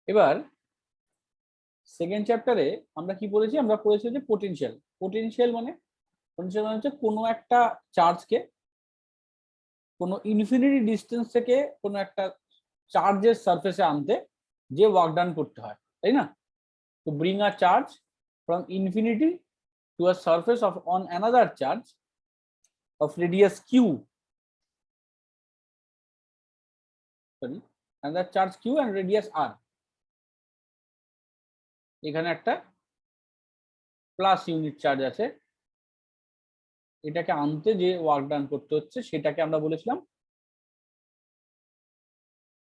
এবার সেকেন্ড চ্যাপ্টারে আমরা কি পড়েছি, আমরা পড়েছি যে পোটেনশিয়াল। পোটেনশিয়াল মানে হচ্ছে কোনো একটা চার্জকে কোনো ইনফিনিটি ডিস্টেন্স থেকে কোনো একটা চার্জের সারফেসে আনতে যে ওয়ার্ক ডান করতে হয়, তাই না? To bring a charge from infinity to a surface of on another charge of radius Q, sorry, another charge Q and radius R. এখানে একটা প্লাস ইউনিট চার্জ আছে, এটাকে আনতে যে ওয়ার্ক ডান করতে হচ্ছে সেটাকে আমরা বলেছিলাম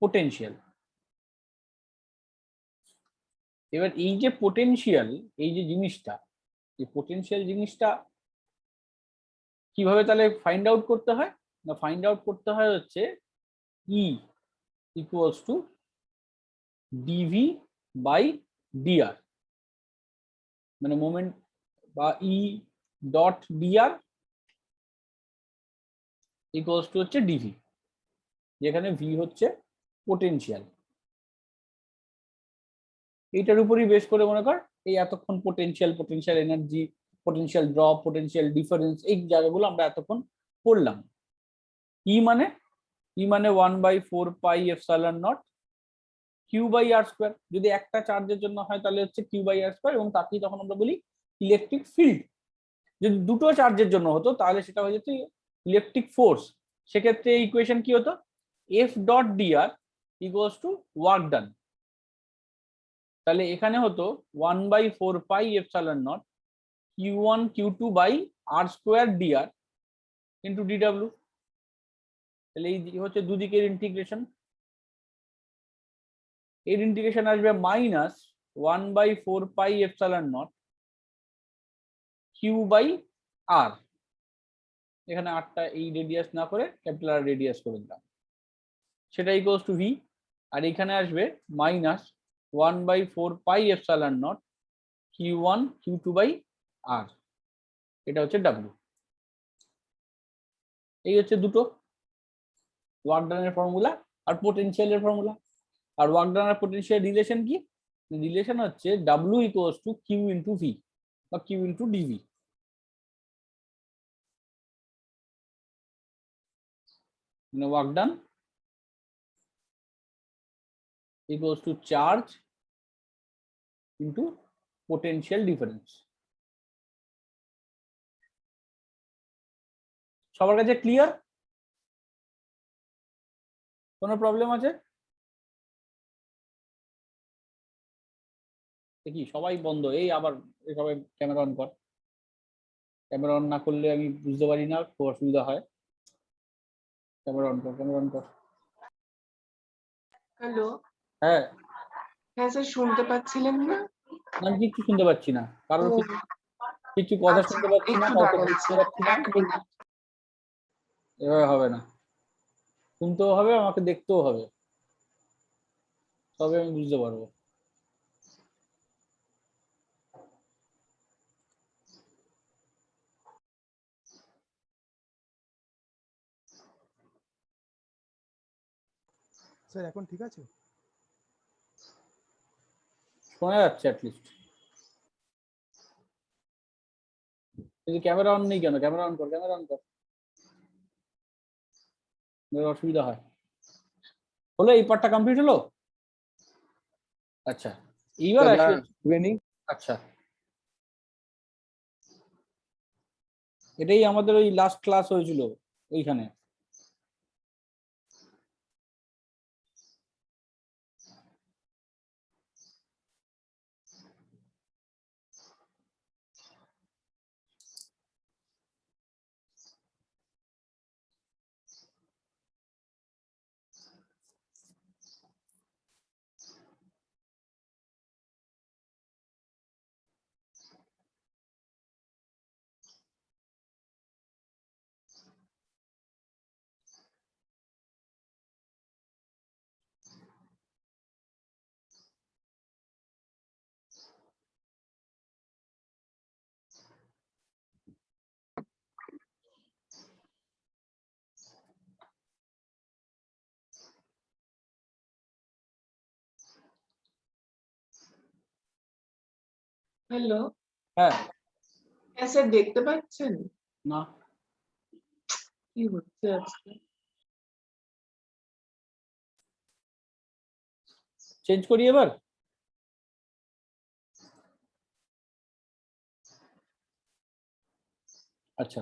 পোটেনশিয়াল। এবার এই যে পোটেনশিয়াল, এই যে জিনিসটা, এই পোটেনশিয়াল জিনিসটা কিভাবে তাহলে ফাইন্ড আউট করতে হয়? না, ফাইন্ড আউট করতে হয় হচ্ছে E equals to D V by D R, মানে মোমেন্ট বা E dot D R equals to হচ্ছে ডিভি, যেখানে ভি হচ্ছে পোটেনশিয়াল। এইটার উপরই বেশ করে মনে কর এই এতক্ষণ potential, potential energy, potential drop, potential difference, এই জায়গাগুলো আমরা এতক্ষণ পড়লাম। ই মানে, ই মানে 1/4πε0 কিউ বাই আর স্কোয়ার। যদি একটা চার্জের জন্য হয় তাহলে হচ্ছে কিউ বাই আর স্কোয়ার, এবং তাকেই তখন আমরা বলি ইলেকট্রিক ফিল্ড। যদি দুটো চার্জের জন্য হতো তাহলে সেটা হয়ে যেত ইলেকট্রিক ফোর্স। সেক্ষেত্রে এই ইকুয়েশন কি হতো? F dot D R equals to work done. তাহলে এখানে হতো 1/4πε0 Q1 Q2 by R square D R into D W. তাহলে এই হচ্ছে দুদিকের ইন্টিগ্রেশন। এর ইন্টিগ্রেশন আসবে মাইনাস 1/4πε0 কিউ বাই আর, এখানে আরটা এই রেডিয়াস না করে ক্যাপিটাল আর রেডিয়াস করে দিলাম, সেটা ইকুয়ালস টু ভি। আর এখানে আসবে মাইনাস 1/4πε0 Q1 Q2 বাই আর, এটা হচ্ছে ডাব্লিউ। এই হচ্ছে দুটো ওয়ার্ক ডানের ফর্মুলা আর পোটেনশিয়ালের ফর্মুলা। আর ওয়ার্ক ডান আর পোটেনশিয়াল রিলেশন কি? রিলেশন হচ্ছে W equals to Q into V বা কিউ ইন্টু ডিভি। মানে work done equals to charge into potential difference। সবার কাছে ক্লিয়ার? কোনো প্রবলেম আছে? দেখি সবাই বন্ধ, এই আবার সবাই ক্যামেরা অন কর। ক্যামেরা অন না করলে আমি বুঝতে পারি না, খুব অসুবিধা হয়। ক্যামেরা অন কর, ক্যামেরা অন কর। হ্যালো, হ্যাঁ। হ্যাঁ স্যার, শুনতে পাচ্ছিলেন না? আমি কিচ্ছু শুনতে পাচ্ছি না, কারোর ও, কিছু কথা আচ্ছা, শুনতে পাচ্ছি না, একটু কাউকে দাঁড়ান বুঝতে স্যার, পারছি না। 1 মিনিট। এভাবে হবে না, শুনতেও হবে, আমাকে দেখতেও হবে, তবে আমি বুঝতে পারবো। স্যার এখন ঠিক আছে? শোনা যাচ্ছে অ্যাটলিস্ট। যদি ক্যামেরা অন নেই কেন? ক্যামেরা অন কর, ক্যামেরা অন কর, অসুবিধা হয়। হলো, এই পার্টটা কমপ্লিট হলো। আচ্ছা, এইবার আসি। আচ্ছা, এটাই আমাদের ওই লাস্ট ক্লাস হয়েছিল ওইখানে। হ্যালো, হ্যাঁ, হ্যাঁ স্যার দেখতে পাচ্ছেন? না, কি হচ্ছে আজকে? চেঞ্জ করি এবার। আচ্ছা,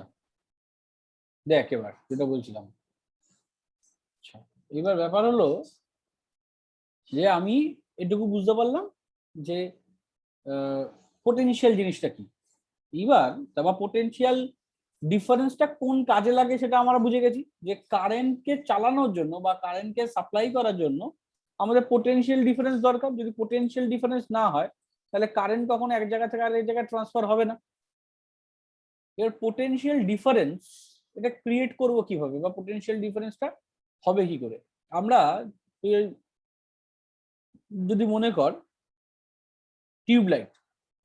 দেখ এবার যেটা বলছিলাম। আচ্ছা, এবার ব্যাপার হলো যে আমি এটুকু বুঝতে পারলাম যে পোটেনশিয়াল জিনিসটা কি। এবার তারপর পোটেনশিয়াল ডিফারেন্সটা কোন কাজে লাগে সেটা আমরা বুঝে গেছি, যে কারেন্টকে চালানোর জন্য বা কারেন্টকে সাপ্লাই করার জন্য আমাদের পোটেনশিয়াল ডিফারেন্স দরকার। যদি পোটেনশিয়াল ডিফারেন্স না হয় তাহলে কারেন্ট কখনো এক জায়গা থেকে আরেক জায়গায় ট্রান্সফার হবে না। এবার পোটেনশিয়াল ডিফারেন্স এটা ক্রিয়েট করব কিভাবে, বা পোটেনশিয়াল ডিফারেন্সটা হবে কি করে? আমরা তুই যদি মনে কর টিউবলাইট,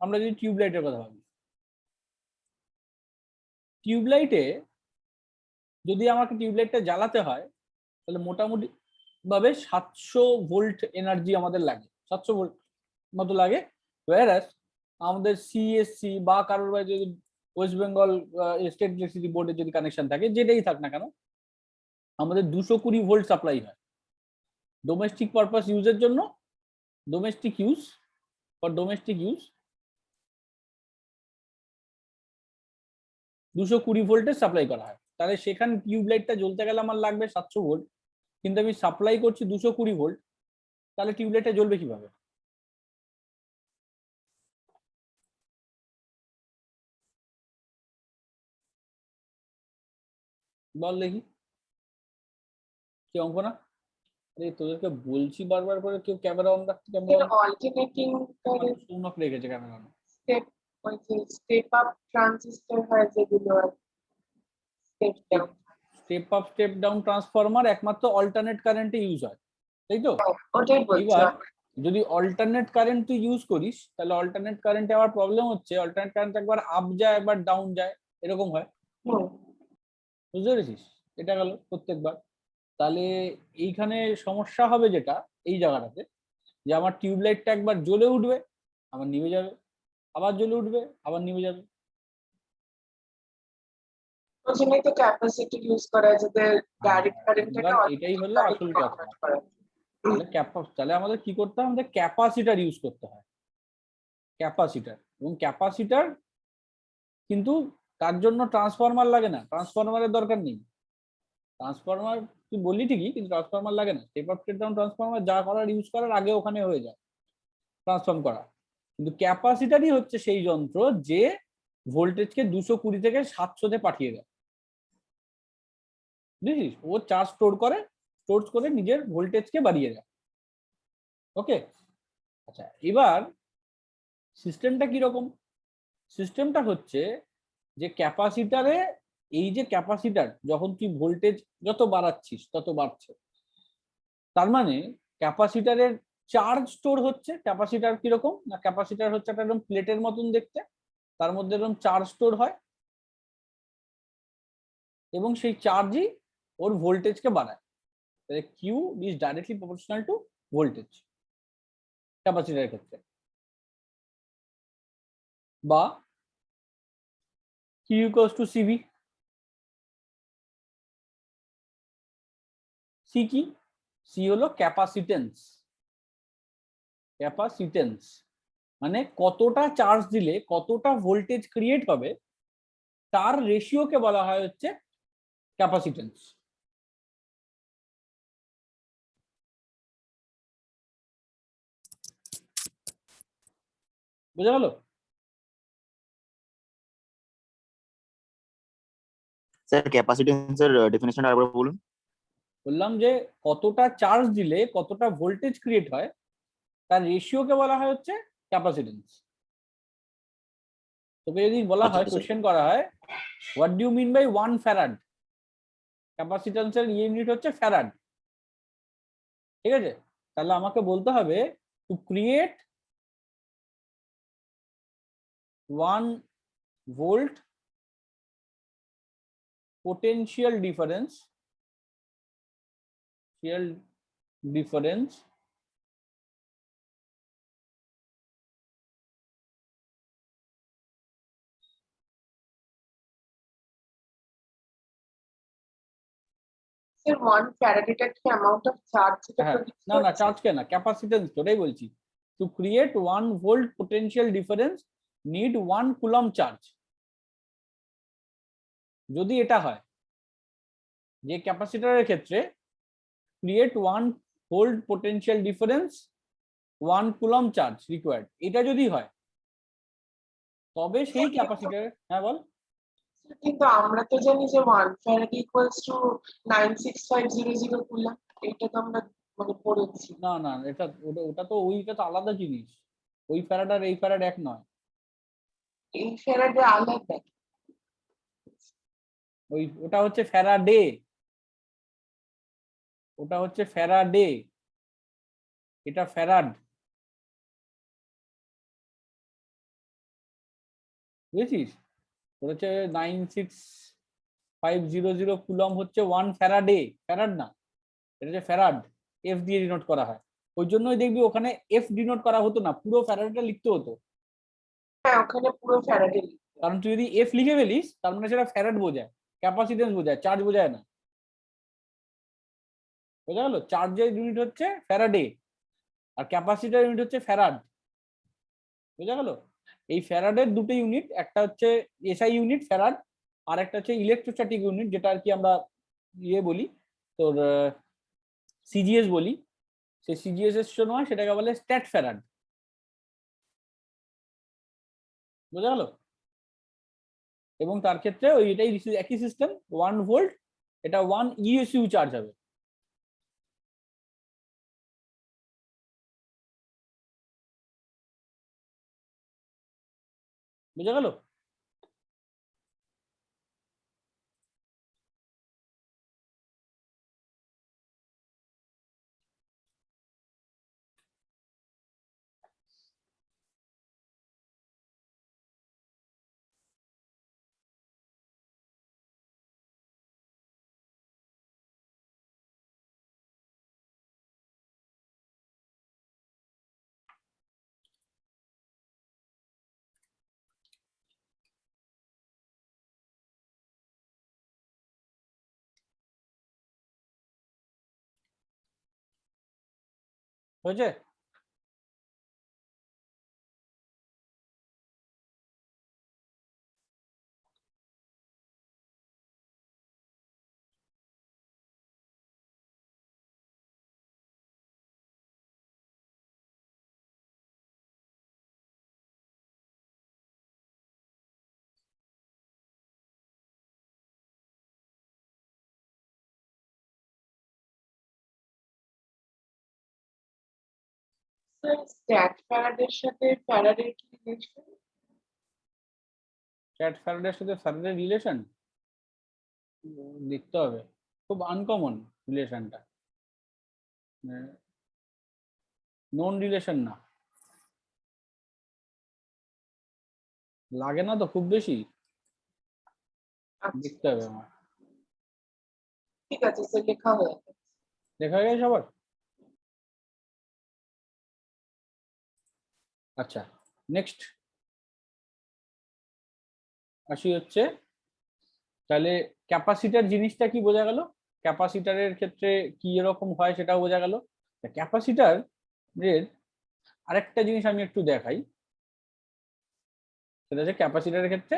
আমরা যদি টিউবলাইটের কথা ভাবি, টিউবলাইটে যদি আমাকে টিউবলাইটটা জ্বালাতে হয় তাহলে মোটামুটি ভাবে 700 ভোল্ট এনার্জি আমাদের লাগে, 700 ভোল্ট মতো লাগে। ওয়ারাস আমাদের সিএসসি বা কারোর বাড়ি যদি ওয়েস্ট বেঙ্গল স্টেট ইলেকট্রিসিটি বোর্ডের যদি কানেকশন থাকে, যেটাই থাক না কেন, আমাদের 220 ভোল্ট সাপ্লাই হয় ডোমেস্টিক পারপাস ইউজের জন্য। Domestic use, for domestic use 220 ভোল্টের সাপ্লাই করা হয়। তাহলে সেখানে টিউবলাইটটা জ্বলতে গেলে আমার লাগবে 700 ভোল্ট, কিন্তু আমি সাপ্লাই করছি 220 ভোল্ট, তাহলে টিউবলাইটটা জ্বলবে কিভাবে? বল দেখি, কি অঙ্ক না? আরে তোদেরকে বলছি বারবার করে, কেউ ক্যামেরা অন রাখতে, ক্যামেরা এর অন অল্টারনেটিং কারেন্ট অফ রেখেছে ক্যামেরা অন। স্টেপ, ওই যে স্টেপ আপ ট্রানজিস্টর হয় যেগুলো আর step down. Step up step down transformer একমাত্র অল্টারনেট কারেন্টে ইউজ হয়, তাই তো? ওটাই বলছি। এবার যদি অল্টারনেট কারেন্ট তুই ইউজ করিস তাহলে অল্টারনেট কারেন্টে আবার প্রবলেম হচ্ছে, অল্টারনেট কারেন্ট একবার আপ যায় একবার ডাউন যায়, এরকম হয়। হুম, বুঝতে পেরেছিস? এটা গেল প্রত্যেকবার। তাহলে এইখানে সমস্যা হবে যেটা, এই জায়গাটাতে, যে আমার টিউবলাইটটা একবার জ্বলে উঠবে আবার নিভে যাবে, আবার জ্বলে উঠবে আবার নিভে যাবে। ওই জন্যই তো ক্যাপাসিটি ইউজ করা হয়, যাতে ডাইরেক্ট কারেন্টটাকে এবার এটাই অল্টারনেটিং হলো কারেন্ট আসল কথা। কনভার্ট করা যায়। তাহলে আমাদের কি করতে হয়, আমাদের ক্যাপাসিটার ইউজ করতে হয়, ক্যাপাসিটার। এবং ক্যাপাসিটার কিন্তু তার জন্য ট্রান্সফরমার লাগে না, ট্রান্সফরমারের দরকার নেই। ট্রান্সফরমার তুই বললি ঠিকই, কিন্তু ট্রান্সফরমার লাগে না। Step up step down transformer যা করার ইউজ করার আগে ওখানে হয়ে যায় ট্রান্সফর্ম করা। কিন্তু ক্যাপাসিটারই হচ্ছে সেই যন্ত্র যে ভোল্টেজকে 220 থেকে 700-তে পাঠিয়ে দেয়। বুঝলিস? ও চার্জ স্টোর করে নিজের ভোল্টেজকে বাড়িয়ে দেয়। ওকে, আচ্ছা এবার সিস্টেমটা কিরকম? সিস্টেমটা হচ্ছে যে ক্যাপাসিটারে, এই যে ক্যাপাসিটার যখন তুই ভোল্টেজ যত বাড়াচ্ছিস তত বাড়ছে, তার মানে ক্যাপাসিটারের চার্জ স্টোর হচ্ছে। ক্যাপাসিটার কিরকম না, ক্যাপাসিটার হচ্ছে একটা এরকম প্লেটের মতন দেখতে, তার মধ্যে এরকম চার্জ স্টোর হয় এবং সেই চার্জই ওর ভোল্টেজকে বাড়ায়। তাহলে Q is directly proportional to voltage ক্যাপাসিটারের ক্ষেত্রে, বা Q equals to C V. C কি? সি হলো ক্যাপাসিটেন্স। ক্যাপাসিটেন্স মানে কতটা চার্জ দিলে কতটা ভোল্টেজ ক্রিয়েট হবে, তার রেশিওকে বলা হয় হচ্ছে ক্যাপাসিটেন্স। বুঝা গেল? স্যার ক্যাপাসিটেন্সের ডেফিনেশনটা আরেকবার বলুন। বললাম যে কতটা চার্জ দিলে কতটা ভোল্টেজ ক্রিয়েট হয় তার রেশিওকে বলা হয় হচ্ছে ক্যাপাসিটেন্স। তোকে যদি বলা আচ্ছা হয়, স্যার। কোশ্চেন করা হয় what do you mean by 1 farad, ক্যাপাসিটেন্সের ইউনিট হচ্ছে ফ্যারাড, ঠিক আছে? তাহলে আমাকে বলতে হবে to create 1 volt potential difference sir 1 ফ্যারাডেটার কি অ্যামাউন্ট অফ চার্জ যেটা হ্যাঁ, প্রডিউস না না চার্জ কে না, ক্যাপাসিটেন্স ওটাই বলছি। Two create 1 volt potential difference need 1 coulomb charge. যদি এটা হয় যে ক্যাপাসিটরের ক্ষেত্রে create 1 volt potential difference 1 coulomb charge required, এটা যদি হয় তবে সেই ক্যাপাসিটর, হ্যাঁ বল। কিন্তু আমরা তো জানি যে 1 ফ্যারাডে ইকুয়ালস টু 96500 কুলম, এটা তো আমরা মানে পড়েছি। না না, এটা ওটা তো ওইটা তো আলাদা জিনিস। ওই ফ্যারাড আর এই ফ্যারাড এক নয়। এই ফ্যারাডে আলাদা। ওটা হচ্ছে ফ্যারাডে, ওটা হচ্ছে ফ্যারাডে, এটা ফ্যারাড, বুঝেছিস? ওটা হচ্ছে 96500 কুলম হচ্ছে 1 ফ্যারাডে, ফ্যারাড না, এটা হচ্ছে ফ্যারাড, এফ দিয়ে ডিনোট করা হয়। ওই জন্যই দেখবি ওখানে এফ ডিনোট করা হতো না, পুরো ফ্যারাডটা লিখতে হতো। হ্যাঁ, ওখানে পুরো ফ্যারাডে লিখতে কারণ তুই যদি এফ লিখে ফেলিস তার মানে সেটা ফ্যারাড বোঝায়, ক্যাপাসিটেন্স বোঝায়, চার্জ বোঝায় না। বোঝা গেল? চার্জের ইউনিট হচ্ছে ফ্যারাডে আর ক্যাপাসিটার ইউনিট হচ্ছে ফ্যারাড। বোঝা গেল? এই ফ্যারাডের দুটো ইউনিট, একটা হচ্ছে এসআই ইউনিট ফ্যারাড, আর একটা হচ্ছে ইলেকট্রোস্ট্যাটিক ইউনিট, যেটা আর কি আমরা ইয়ে বলি তোর সিজিএস বলি। সেই সিজিএস এর সময় সেটাকে বলে স্ট্যাট ফ্যারাড। বোঝা গেল? এবং তার ক্ষেত্রে ওই এটাই একই সিস্টেম, 1 ভোল্ট, এটা 1 ইউএসইউ চার্জ হবে। বুঝা গেল? হয়েছে? স্যার স্ট্যাট ফ্যারাডের সাথে ফ্যারাডের কি রিলেশন? স্ট্যাট ফ্যারাডের সাথে ফ্যারাডের রিলেশন দেখতে হবে, খুব আনকমন রিলেশনটা, নন রিলেশন না, লাগে না তো খুব বেশি, দেখতে হবে আমার। ঠিক আছে স্যার, লেখা হয়ে গেছে। দেখা হয়ে গেছে সবার? আচ্ছা, নেক্সট আসি হচ্ছে, তাহলে ক্যাপাসিটার জিনিসটা কি বোঝা গেল, ক্যাপাসিটারের ক্ষেত্রে কি এরকম হয় সেটাও বোঝা গেল। ক্যাপাসিটার এর আরেকটা জিনিস আমি একটু দেখাই, সেটা হচ্ছে ক্যাপাসিটারের ক্ষেত্রে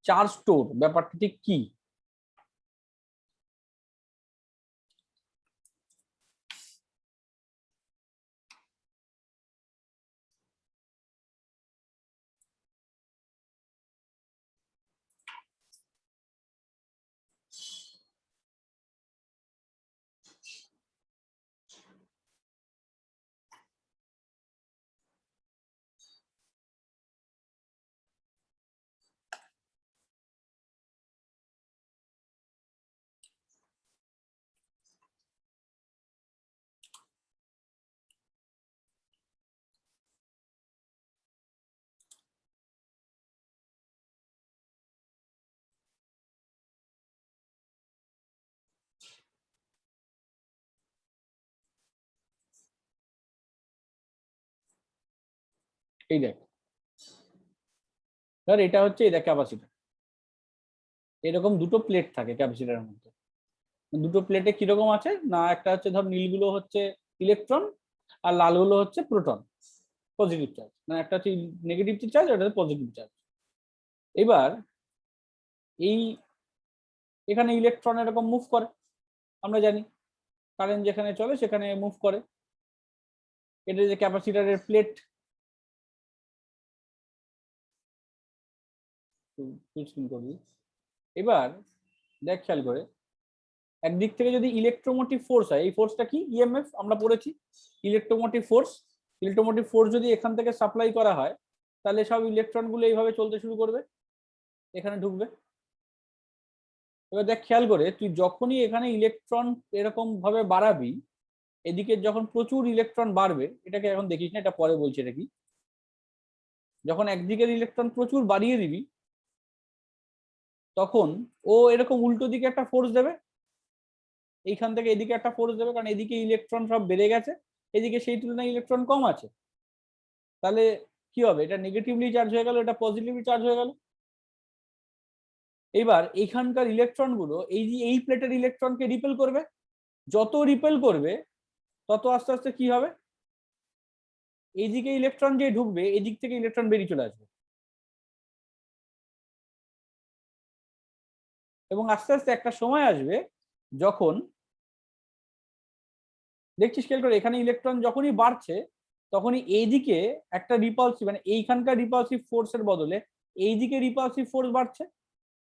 চার্জ স্টোর ব্যাপারটা ঠিক কি। এই দেখ, ধর এটা হচ্ছে, এই দেখ ক্যাপাসিটার, এরকম দুটো প্লেট থাকে ক্যাপাসিটারের মধ্যে। দুটো প্লেটে কিরকম আছে না, একটা হচ্ছে ধর নীলগুলো হচ্ছে ইলেকট্রন আর লালগুলো হচ্ছে প্রোটন, পজিটিভ চার্জ, মানে একটা হচ্ছে নেগেটিভ চার্জ আর একটা হচ্ছে পজিটিভ চার্জ। এবার এই এখানে ইলেকট্রন এরকম মুভ করে, আমরা জানি কারেন্ট যেখানে চলে সেখানে মুভ করে, এটা যে ক্যাপাসিটরের প্লেট। এবার দেখ খেয়াল করে, একদিক থেকে যদি ইলেকট্রোমোটিভ ফোর্স হয়, এই ফোর্সটা কি ইএমএফ আমরা পড়েছি, ইলেকট্রোমোটিভ ফোর্স। ইলেকট্রোমোটিভ ফোর্স যদি এখান থেকে সাপ্লাই করা হয়, তাহলে সব ইলেকট্রনগুলো এইভাবে চলতে শুরু করবে, এখানে ঢুকবে। এবার দেখ খেয়াল করে, তুই যখনই এখানে ইলেকট্রন এরকম ভাবে বাড়াবি, এদিকে যখন প্রচুর ইলেকট্রন বাড়বে, এটাকে এখন দেখিস না, এটা পরে বলছি এটা কি, যখন একদিকের ইলেকট্রন প্রচুর বাড়িয়ে দিবি, তখন ও এরকম উল্টো দিকে একটা ফোর্স দেবে, এইখান থেকে এদিকে একটা ফোর্স দেবে, কারণ এদিকে ইলেকট্রন সব বেড়ে গেছে, এদিকে সেই তুলনায় ইলেকট্রন কম আছে। তাহলে কি হবে, এটা নেগেটিভলি চার্জ হয়ে গেল, এটা পজিটিভলি চার্জ হয়ে গেল। এবার এইখানকার ইলেকট্রন গুলো এই প্লেটের ইলেকট্রনকে রিপেল করবে, যত রিপেল করবে তত আস্তে আস্তে কি হবে, এইদিকে ইলেকট্রন যে ঢুকবে, এদিক থেকে ইলেকট্রন বেরিয়ে চলে আসবে, এবং আস্তে আস্তে একটা সময় আসবে যখন দেখছিস খেয়াল করে, এখানে ইলেকট্রন যখনই বাড়ছে তখনই এইদিকে একটা রিপালসিভ, মানে এইখানকার রিপালসিভ ফোর্সের বদলে এইদিকে রিপালসিভ ফোর্স বাড়ছে,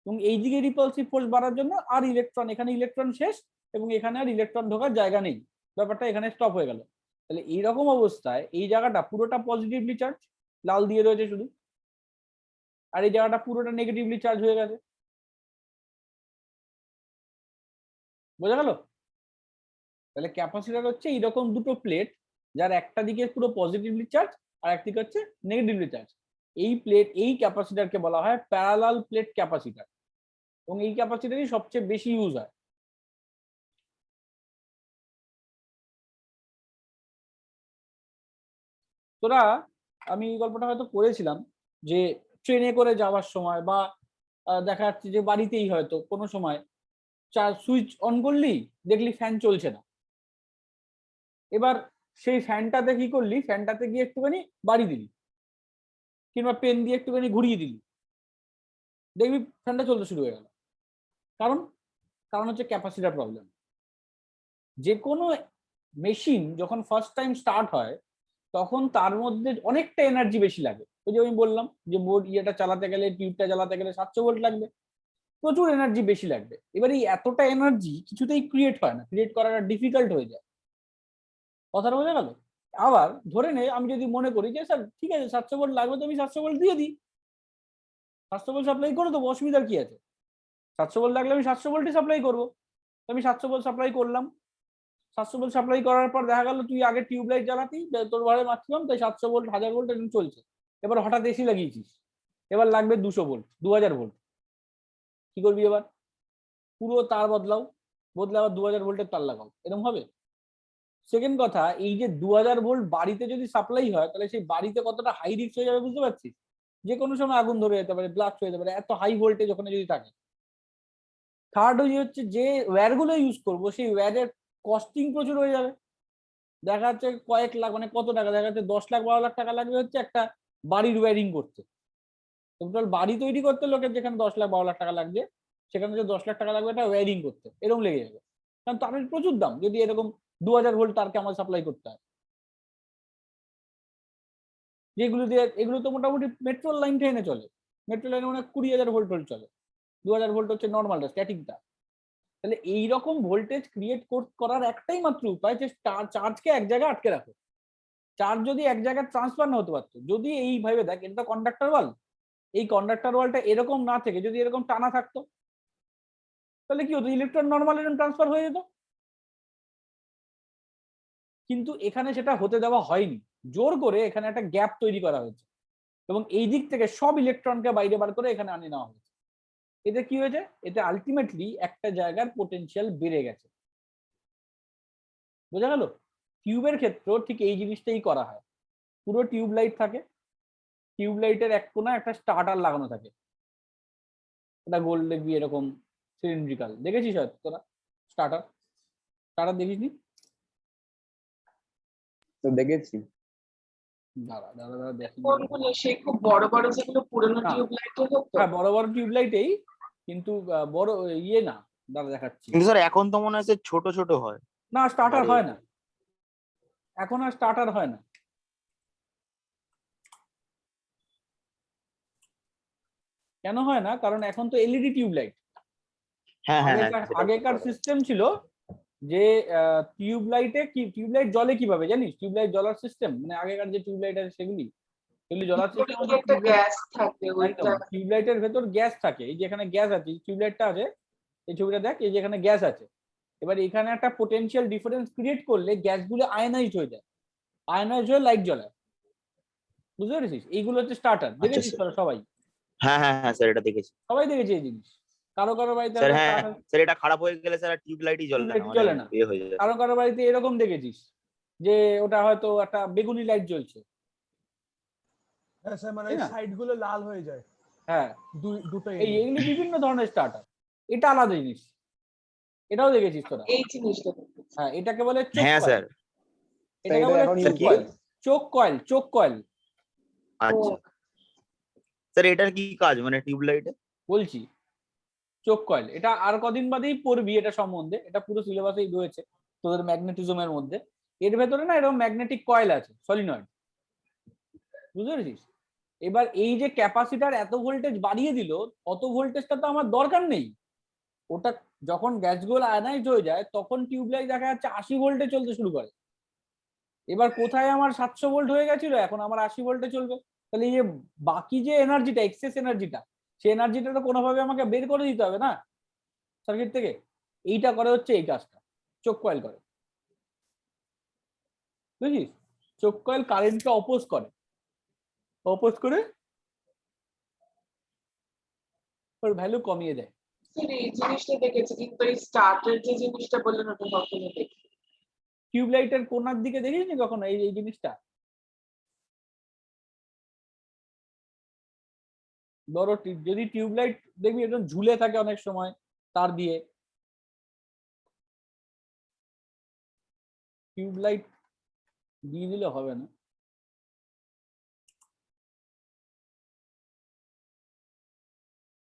এবং এইদিকে রিপালসিভ ফোর্স বাড়ার জন্য আর ইলেকট্রন, এখানে ইলেকট্রন শেষ এবং এখানে আর ইলেকট্রন ঢোকার জায়গা নেই, ব্যাপারটা এখানে স্টপ হয়ে গেল। তাহলে এইরকম অবস্থায় এই জায়গাটা পুরোটা পজিটিভলি চার্জ, লাল দিয়ে রয়েছে শুধু, আর এই জায়গাটা পুরোটা নেগেটিভলি চার্জ হয়ে গেছে। বোঝা গেল? তাহলে ক্যাপাসিটর হচ্ছে এইরকম দুটো প্লেট, যার একটা দিকে পুরো পজিটিভলি চার্জ আর একদিকে হচ্ছে নেগেটিভলি চার্জ। এই প্লেট, এই ক্যাপাসিটরকে বলা হয় প্যারালাল প্লেট ক্যাপাসিটর, এবং এই ক্যাপাসিটরই সবচেয়ে বেশি ইউজ হয়। তোরা, আমি এই গল্পটা হয়তো পড়েছিলাম, যে ট্রেনে করে যাওয়ার সময় বা দেখা যাচ্ছে যে বাড়িতেই হয়তো কোনো সময় সুইচ অন করলি, দেখলি ফ্যান চলছে না, এবার সেই ফ্যানটাতে কি করলি, ফ্যানটাতে গিয়ে একটুখানি বাড়ি দিলি কিংবা পেন দিয়ে একটুখানি ঘুরিয়ে দিলি, দেখবি ফ্যানটা চলতে শুরু হয়ে গেল। কারণ কারণ হচ্ছে ক্যাপাসিটার প্রবলেম। যে কোনো মেশিন যখন ফার্স্ট টাইম স্টার্ট হয়, তখন তার মধ্যে অনেকটা এনার্জি বেশি লাগে। ওই যে আমি বললাম যে বোর্ড ইয়েটা চালাতে গেলে, টিউবটা চালাতে গেলে 700 ভোল্ট লাগবে, প্রচুর এনার্জি বেশি লাগবে। এবার এই এতটা এনার্জি কিছুতেই ক্রিয়েট হয় না, ক্রিয়েট করাটা ডিফিকাল্ট হয়ে যায়। কথাটা বোঝা গেল? আবার ধরে নে, আমি যদি মনে করি যে স্যার ঠিক আছে 700 ভোল্ট লাগবে, তো আমি 700 ভোল্ট দিয়ে দিই, 700 ভোল্ট সাপ্লাই করে দেবো, অসুবিধার কি আছে? 700 ভোল্ট লাগলে আমি 700 ভোল্টই সাপ্লাই করবো। আমি 700 ভোল্ট সাপ্লাই করলাম, 700 ভোল্ট সাপ্লাই করার পর দেখা গেল তুই আগে টিউবলাইট জ্বালাতি, তোর ঘরে ম্যাক্সিমাম তাই 700 ভোল্ট 1000 ভোল্ট এরকম চলছে। এবার হঠাৎ এসি লাগিয়েছিস, এবার লাগবে 200 ভোল্ট 2000 ভোল্ট, কি করবি এবার? পুরো তার বদলাও, বদলে আবার 2000 ভোল্টের তার লাগাও, এরকম হবে? সেকেন্ড কথা, এই যে 2000 ভোল্ট বাড়িতে যদি সাপ্লাই হয়, তাহলে সেই বাড়িতে কতটা হাই রিস্ক হয়ে যাবে বুঝতে পারছিস? যে কোনো সময় আগুন ধরে যেতে পারে, ব্লাস্ট হয়ে যেতে পারে, এত হাই ভোল্টেজ ওখানে যদি থাকে। থার্ড হচ্ছে যে ওয়্যার গুলো ইউজ করবো, সেই ওয়্যারের কস্টিং প্রচুর হয়ে যাবে। দেখা যাচ্ছে কয়েক লাখ, মানে কত টাকা, দেখা যাচ্ছে 10 লাখ 12 লাখ টাকা লাগবে হচ্ছে একটা বাড়ির ওয়্যারিং করতে। টোটাল বাড়ি তৈরি করতে লোকের যেখানে 10 লাখ 12 লাখ টাকা লাগবে, সেখানে যে 10 লাখ টাকা লাগবে একটা ওয়্যারিং করতে, এরকম লেগে যাবে। কারণ তারের প্রচুর দাম যদি এরকম 2000 ভোল্ট তারকে আমার সাপ্লাই করতে হয়। যেগুলো দিয়ে, এগুলো তো মোটামুটি মেট্রো লাইন ট্রেনে চলে, মেট্রো লাইনে মানে 20,000 ভোল্ট চলে, 2000 ভোল্ট হচ্ছে নর্মালটা, স্ট্যাটিকটা। তাহলে এইরকম ভোল্টেজ ক্রিয়েট করার একটাই মাত্র উপায়, যে চার্জকে এক জায়গায় আটকে রাখো। চার্জ যদি এক জায়গায় ট্রান্সফার না হতে পারতো, যদি এইভাবে দেখ, এটা কন্ডাক্টর ওয়াল, এই কন্ডাক্টর ওয়ালটা এরকম না থেকে যদি এরকম টানা থাকতো, তাহলে কি হতো, ইলেকট্রন নর্মাল এরকম ট্রান্সফার হয়ে যেত। কিন্তু এখানে সেটা হতে দেওয়া হয়নি, জোর করে এখানে একটা গ্যাপ তৈরি করা হয়েছে, এবং এই দিক থেকে সব ইলেকট্রনকে বাইরে বার করে এখানে আনিয়ে নেওয়া হয়েছে। এতে কি হয়েছে, এতে আলটিমেটলি একটা জায়গার পোটেনশিয়াল বেড়ে গেছে। বোঝা গেল? টিউবের ক্ষেত্রেও ঠিক এই জিনিসটাই করা হয়। পুরো টিউব লাইট থাকে, টিউব লাইটের এক কোণা একটা স্টার্টার লাগানো থাকে, এটা গোল দেখবি এরকম সিলিন্ড্রিক্যাল, দেখেছিস হয়তো তোরা, স্টার্টার স্টার্টার দেখিসনি? তো দেখেছি। দাঁড়া দাঁড়া দাঁড়া দেখি। কোনগুলো সেই খুব বড় বড় যেগুলো পুরোনো না। টিউবলাইটে হতো? হ্যাঁ বড় বড় টিউবলাইটেই, কিন্তু বড় ইয়ে না, দাঁড়া দেখাচ্ছি। কিন্তু স্যার এখন তো মনে হয় স্যার ছোট ছোট হয়। না স্টার্টার আরে। হয় না, এখন আর স্টার্টার হয় না। কেন হয় না? কারণ এখন তো এলইডি টিউবলাইট। হ্যাঁ হ্যাঁ হ্যাঁ, সেটা আগেকার বুঝতে পারলাম। সিস্টেম ছিল যে টিউবলাইটে কি, টিউবলাইট জ্বলে কিভাবে জানিস? টিউবলাইট জ্বলার সিস্টেম মানে আগেকার যে টিউবলাইট আছে সেগুলি জ্বলার ভিতরে সিস্টেম কি হচ্ছে একটা গ্যাস থাকে একদম ওইটা? টিউবলাইটের ভেতর গ্যাস থাকে। এই যে এখানে গ্যাস আছে, টিউবলাইটটা আছে, এই ছবিটা দেখ, এই যে এখানে গ্যাস আছে। এবার এখানে একটা পোটেনশিয়াল ডিফারেন্স ক্রিয়েট করলে গ্যাসগুলো আয়নাইজড হয়ে যায়, আয়নাইজড হয়ে লাইট জ্বলে। বুঝতে পেরেছিস? এইগুলো হচ্ছে স্টার্টার। দেখেছিস স্যার। তোরা সবাই? হ্যাঁ হ্যাঁ হ্যাঁ স্যার, এটা দেখেছি। সবাই দেখেছে এই জিনিস। কারো কারো বাড়িতে স্যার হয়তো হ্যাঁ starter স্যার, এটা খারাপ হয়ে গেলে স্যার টিউব লাইটই জ্বলে না, টিউবলাইট মানে জ্বলে না। ইয়ে হয়ে যায়। কারো কারো বাড়িতে এরকম দেখেছিস যে ওটা হয়তো একটা বেগুনি লাইট জ্বলছে। হ্যাঁ স্যার, মানে তাই ওই না? সাইড গুলো লাল হয়ে যায় হ্যাঁ, দুটো এগুলি বিভিন্ন ধরনের স্টার্টার। এটা আলাদা জিনিস, এটাও দেখেছিস তোরা? এই জিনিসটা দেখেছি। হ্যাঁ, এটাকে বলে চোখ হ্যাঁ কয়েল। স্যার। এটাকে এটা বলে এখন চোখ কি? কয়েল, চোখ কয়েল, চোখ কয়েল। আচ্ছা স্যার, এটার কি কাজ মানে টিউব লাইটে? বলছি চোখ কয়েল, এটা আর কদিন বাদেই পড়বি এটা সম্বন্ধে, এটা পুরো সিলেবাসেই রয়েছে তোদের ম্যাগনেটিজমের মধ্যে। এর ভেতরে না এরকম ম্যাগনেটিক কয়েল আছে, সলিনয়েড। বুঝতে পেরেছিস? এবার এই যে ক্যাপাসিটার এত ভোল্টেজ বাড়িয়ে দিল, অত ভোল্টেজটা তো আমার দরকার নেই। ওটা যখন গ্যাসগুলো আয়নাইজ হয়ে যায় তখন টিউবলাইট দেখা যাচ্ছে 80 ভোল্টে চলতে শুরু করে। এবার কোথায় আমার 700 ভোল্ট হয়ে গেছিল, এখন আমার 80 ভোল্টে চলবে। তাহলে এই যে বাকি যে এনার্জিটা, এক্সেস এনার্জিটা, সেই এনার্জিটা তো কোনোভাবে আমাকে বের করে দিতে হবে না সার্কিট থেকে। এইটা করে হচ্ছে এই কাজটা, চোখ কয়েল করে। বুঝিস? চোখ কয়েল কারেন্টকে অপোজ করে, অপোজ করে ওর ভ্যালু কমিয়ে দেয়। স্যার এই জিনিসটা দেখেছি, কিন্তু এই স্টার্টার যে জিনিসটা বললেন ওটা কখনো দেখি। টিউবলাইটের কোনার দিকে দেখিসনি কখনো এই এই জিনিসটা? ধরো যদি টিউবলাইট দেখবি একদম ঝুলে থাকে অনেক সময় তার দিয়ে। টিউবলাইট দিয়ে দিলে হবে না,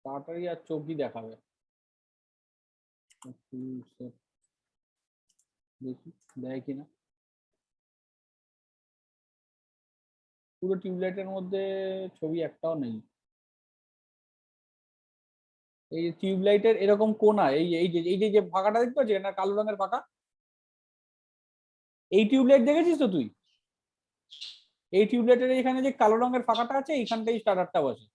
তাড়াতাড়ি আর চোখই দেখাবে। দেখি দেয় কিনা। পুরো টিউবলাইটের মধ্যে ছবি একটাও নেই। এই যে টিউবলাইটের এরকম কোনা, এই যে ফাঁকাটা দেখতে পাচ্ছিস না, কালো রঙের ফাঁকা, এই টিউবলাইট দেখেছিস তো তুই? এই টিউবলাইটের এখানে যে কালো রঙের ফাঁকাটা আছে, এইখানটাই স্টার্টারটা বসে।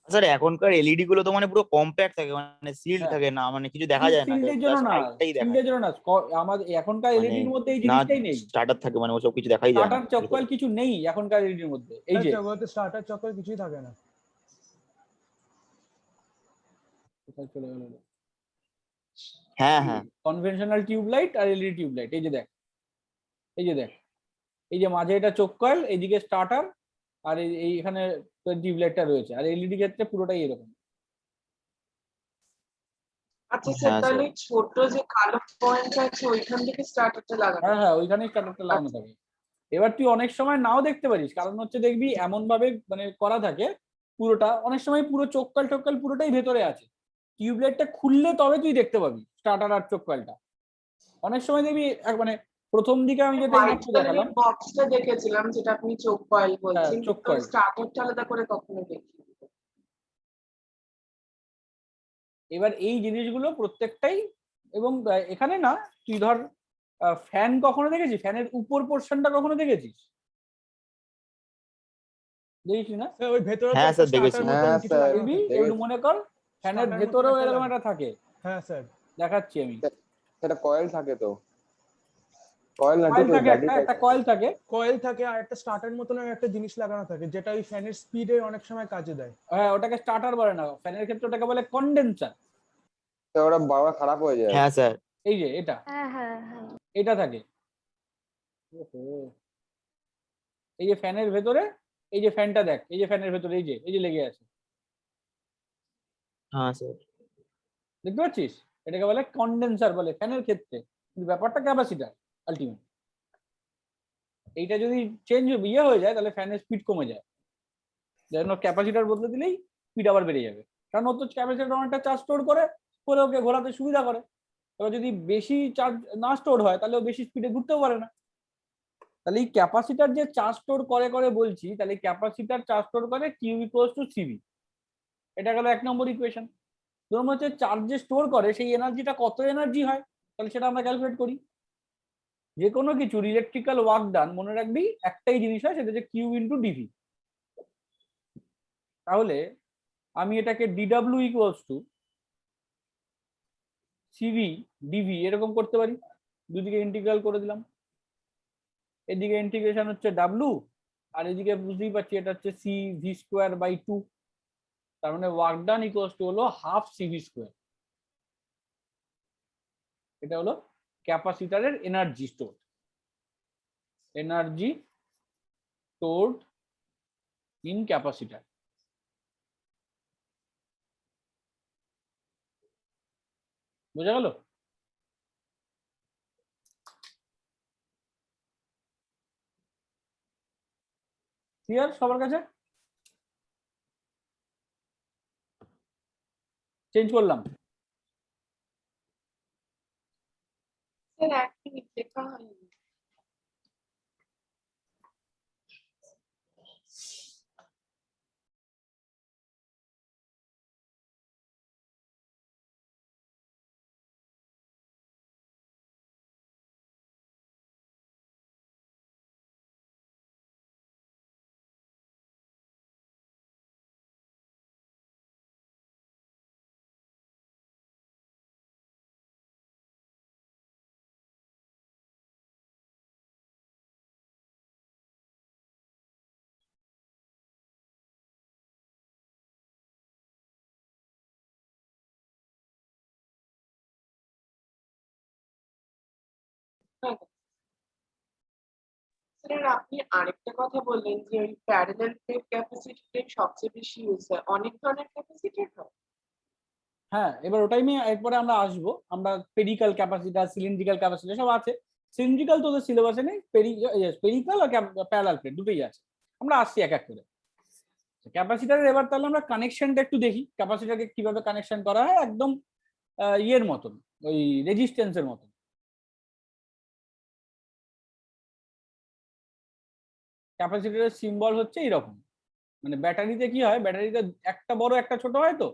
স্যার এখনকার এলইডি গুলো তো মানে পুরো কম্প্যাক্ট থাকে, মানে সিল হ্যাঁ, থাকে না, মানে কিছু দেখা যায় না, শিল্ডের জন্য জাস্ট না, লাইটটাই দেখা শিল্ডের যায়। জন্য না, আমাদের এখনকার মানে এলইডির মধ্যে এই না জিনিসটাই নেই। স্টার্টার থাকে, মানে ওসব কিছু দেখাই যায় না স্টার্টার চক ভেতরে। কয়েল কিছু নেই এখনকার এলইডির মধ্যে। এই যে ওগুলোতে স্টার্টার চক্কর কিছুই থাকে না। কোথায় চলে গেল হ্যাঁ হ্যাঁ কনভেনশনাল টিউবলাইট আর এলইডি টিউবলাইট? এই যে দেখ, এই যে দেখ, এই যে মাঝে এটা চোখ কয়েল, এইদিকে স্টার্টার, আর এইখানে টিউবলাইটটা রয়েছে। আর এলইডি ক্ষেত্রে পুরোটাই এরকম। আচ্ছা স্যার, হ্যাঁ তাহলে স্যার। ছোট যে কালো পয়েন্ট আছে ওইখান থেকে স্টার্টারটা লাগানো? হ্যাঁ হ্যাঁ, ওইখানেই স্টার্টারটা লাগানো থাকে। এবার তুই অনেক সময় নাও দেখতে পারিস, কারণ হচ্ছে দেখবি এমন ভাবে মানে করা থাকে পুরোটা, অনেক সময় পুরো চোখ কয়েল টোক কয়েল পুরোটাই ভেতরে আছে। টিউবলাইটটা খুললে তবে তুই দেখতে পাবি স্টার্টার আর চোখ কয়েলটা। অনেক সময় দেখবি মানে প্রথম দিকে আমি যেটা হোয়াইট এইমাত্র দেখালাম, কালারের বক্সটা দেখেছিলাম যেটা আপনি চোখ কয়েল বলছেন, চোখ কিন্তু কয়েল। স্টার্টারটা আলাদা করে কখনো দেখি। এবার এই জিনিসগুলো প্রত্যেকটাই, এবং এখানে না তুই ধর ফ্যান কখনো দেখেছিস? ফ্যানের উপর পোর্শনটা কখনো দেখেছিস? দেখিস না? স্যার ওই ভেতরে তো হ্যাঁ একটা স্যার, দেখেছি। স্টার্টার মতন হ্যাঁ কিছু স্যার, লাগানো দেখবি থাকে। একটু মনে কর, ফ্যানের Starter মতন ভেতরেও একটা এরকম লাগানো। একটা থাকে। হ্যাঁ স্যার, দেখাচ্ছি আমি। সেটা কয়েল থাকে তো, কয়েল না কয়েল ঠিক থাকে, একটা একটা কয়েল থাকে। কয়েল থাকে আর একটা স্টার্টার মতন একটা জিনিস লাগানো থাকে যেটা ওই ফ্যানের স্পিডে অনেক সময় কাজে দেয়। হ্যাঁ, ওটাকে স্টার্টার বলে না, ফ্যানের ক্ষেত্রে ওটাকে বলে কন্ডেন্সার। ওরা বারবার খারাপ হয়ে যায়। হ্যাঁ স্যার। এই যে এটা, এটা থাকে। ওহো, এই যে ফ্যানের ভেতরে, এই যে ফ্যানটা দেখ, এই যে ফ্যানের ভেতরে এই যে লেগে আছে। হ্যাঁ স্যার। দেখতে পাচ্ছিস, এটাকে বলে কন্ডেন্সার বলে ফ্যানের ক্ষেত্রে, কিন্তু ব্যাপারটা ক্যাপাসিটার আলটিমেট। এইটা যদি চেঞ্জ ইয়ে হয়ে যায় তাহলে ফ্যানের স্পিড কমে যায়, যেন ক্যাপাসিটার বদলে দিলেই স্পিড আবার বেড়ে যাবে, কারণ ও তো ক্যাপাসিটার অনেকটা চার্জ স্টোর করে ওকে ঘোরাতে সুবিধা করে। এবার যদি বেশি চার্জ না স্টোর হয় তাহলে ও বেশি স্পিডে ঘুরতেও পারে না। তাহলে এই ক্যাপাসিটার যে চার্জ স্টোর করে করে বলছি, তাহলে ক্যাপাসিটার চার্জ স্টোর করে কিউ ইকুয়ালস টু সিভি। এটা গেল 1 নম্বর ইকুয়েশন। 2 নম্বর হচ্ছে চার্জ যে স্টোর করে সেই এনার্জিটা কত এনার্জি হয়, তাহলে সেটা আমরা ক্যালকুলেট করি। যে কোনো কিছুর ইলেকট্রিক্যাল ওয়ার্ক ডান মনে রাখবি একটাই জিনিস হয়, সেটা হচ্ছে কিউ ইন্টু ডিভি। তাহলে আমি এটাকে D W equals to C V D V এরকম করতে পারি, দুদিকে ইন্টিগ্রাল করে দিলাম। এদিকে ইন্টিগ্রেশন হচ্ছে ডাব্লু, আর এদিকে বুঝতেই পারছি এটা হচ্ছে সি ভি স্কোয়ার বাই 2। তার মানে ওয়ার্ক ডান ইকুয়ালস টু হলো হাফ সিভি স্কোয়ার। এটা হলো ক্যাপাসিটরের energy store, energy stored in capacitor. বোঝা গেল? ক্লিয়ার সবার কাছে? চেঞ্জ করলাম। স্যার 1 মিনিট দেখা হয়নি। স্যার আপনি আরেকটা কথা বললেন যে ওই প্যারালাল প্লেট ক্যাপাসিটর সবচেয়ে বেশি ইউজ হয়, অনেক ধরনের ক্যাপাসিটর হয়। হ্যাঁ, এবার ওটাই নিয়ে এরপরে আমরা আসবো। আমরা পেরিক্যাল ক্যাপাসিটার, সিলিন্ড্রিক্যাল ক্যাপাসিটার সব আছে। সিলিন্ড্রিক্যাল তোদের সিলেবাসে নেই, পেরিক্যাল আর প্যারালাল প্লেট দুটোই আছে। আমরা আসছি এক এক করে। ক্যাপাসিটারের এবার তাহলে আমরা কানেকশনটা একটু দেখি, ক্যাপাসিটারকে কিভাবে কানেকশন করা হয়, একদম ইয়ের মতন, ওই রেজিস্ট্যান্সের মতন। ক্যাপাসিটরের সিম্বল হচ্ছে এইরকম, মানে ব্যাটারিতে কি হয়, ব্যাটারিতে একটা বড় একটা ছোট হয়, তো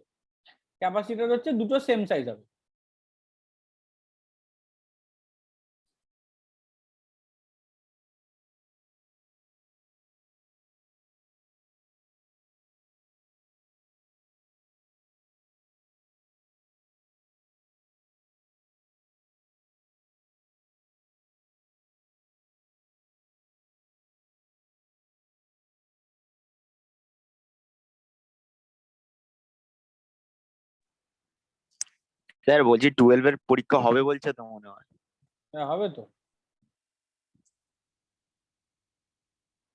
ক্যাপাসিটর হচ্ছে দুটো সেম সাইজ হবে। স্যার বলছি 12 এর পরীক্ষা হবে বলছে তো মনে হয়। হ্যাঁ হবে তো,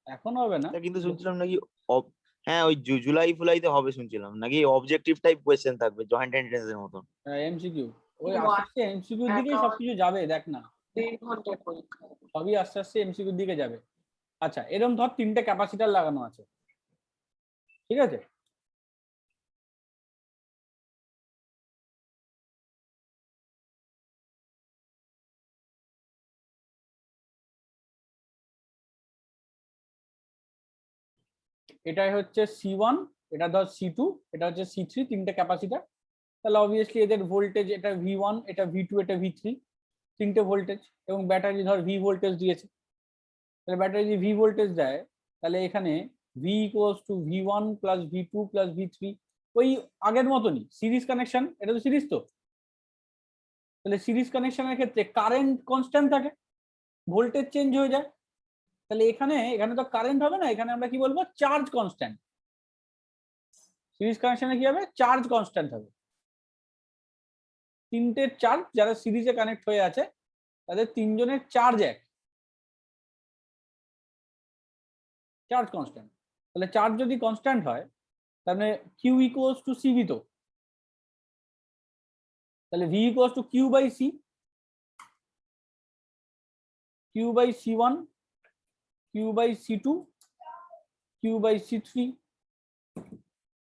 এখন হবে না। তা কিন্তু শুনছিলাম নাকি হ্যাঁ ওই জুলাই ফুলাইতে হবে শুনছিলাম, নাকি অবজেক্টিভ টাইপ কোয়েশ্চেন থাকবে জয়েন্ট এন্ট্রান্স এর মতন। এমসিকিউ, ওই One আস্তে আস্তে এমসিকিউর দিকেই account সবকিছু যাবে, দেখ না 1.5 ঘন্টার পরীক্ষা। সবই আস্তে আস্তে এমসিকিউর দিকে যাবে। আচ্ছা, এরকম ধর 3টে ক্যাপাসিটার লাগানো আছে, ঠিক আছে? এটাই হচ্ছে C1, এটা ধর C2, এটা হচ্ছে C3, 3টে ক্যাপাসিটার। তাহলে অবভিয়াসলি এদের ভোল্টেজ, এটা V1, এটা V2, এটা V3, 3টে ভোল্টেজ। এবং ব্যাটারি ধর ভি ভোল্টেজ দিয়েছে, তাহলে ব্যাটারি যদি ভি ভোল্টেজ দেয় তাহলে এখানে V equals two V1 plus V2 plus V3, ওই আগের মতনই সিরিজ কানেকশন। এটা তো সিরিজ, তো তাহলে সিরিজ কানেকশনের ক্ষেত্রে কারেন্ট কনস্ট্যান্ট থাকে, ভোল্টেজ চেঞ্জ হয়ে যায়। তাহলে এখানে এখানে তো কারেন্ট হবে না, এখানে আমরা কি বলবো, চার্জ কনস্ট্যান্ট। সিরিজ কানেকশনে কি হবে, চার্জ কনস্ট্যান্ট হবে। 3টে চার্জ যারা সিরিজে কানেক্ট হয়ে আছে তাদের 3জনের চার্জ এক, চার্জ কনস্ট্যান্ট। তাহলে চার্জ যদি কনস্ট্যান্ট হয় তাহলে কিউ ইকুয়ালস টু সিভি, তো তাহলে V equals to Q by C, Q by C one, Q by C two, Q by C three.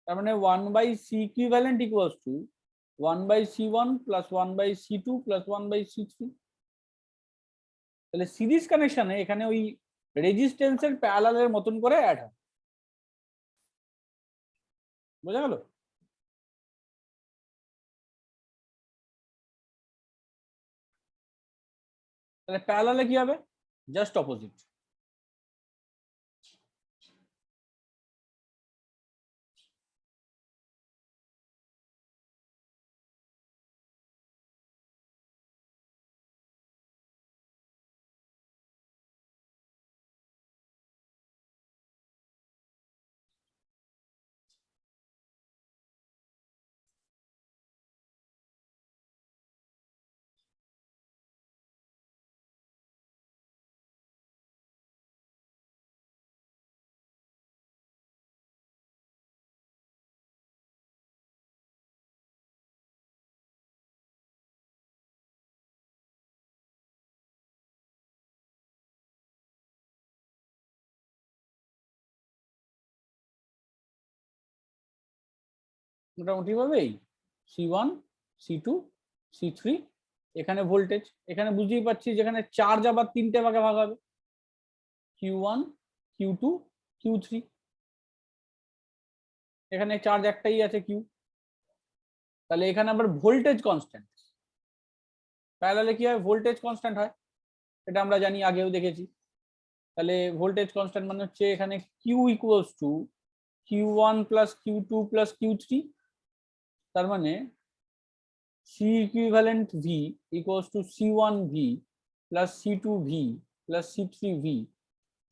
তার মানে 1 by C equivalent equals to 1 by C one plus 1 by C two plus 1 by C three. তাহলে series কানেকশনে এখানে ওই রেজিস্ট্যান্সের প্যারালালের মতন করে add হয়। বোঝা গেল? তাহলে প্যারালালে কি হবে? Just opposite. মোটামুটি ভাবেই C one, C two, C three, এখানে ভোল্টেজ, এখানে বুঝতেই পারছি যেখানে চার্জ আবার তিনটে ভাগে ভাগ হবে, Q one, Q two, Q three. এখানে চার্জ একটাই আছে কিউ। তাহলে এখানে আবার ভোল্টেজ কনস্ট্যান্ট। প্যারালালে কি হয়? ভোল্টেজ কনস্ট্যান্ট হয়, এটা আমরা জানি, আগেও দেখেছি। তাহলে ভোল্টেজ কনস্ট্যান্ট মানে হচ্ছে এখানে Q equals to Q one plus Q two plus Q three. তার মানে C equivalent V equals to C one V plus C two V plus C three V.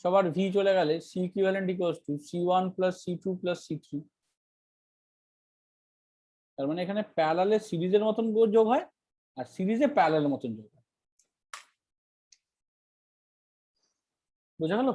সবার ভি চলে গেলে C equivalent equals to C one plus C two plus C three. তার মানে এখানে প্যারালালে সিরিজের মতন যোগ হয় আর সিরিজে প্যারালালের মতন যোগ হয়। বোঝা গেল?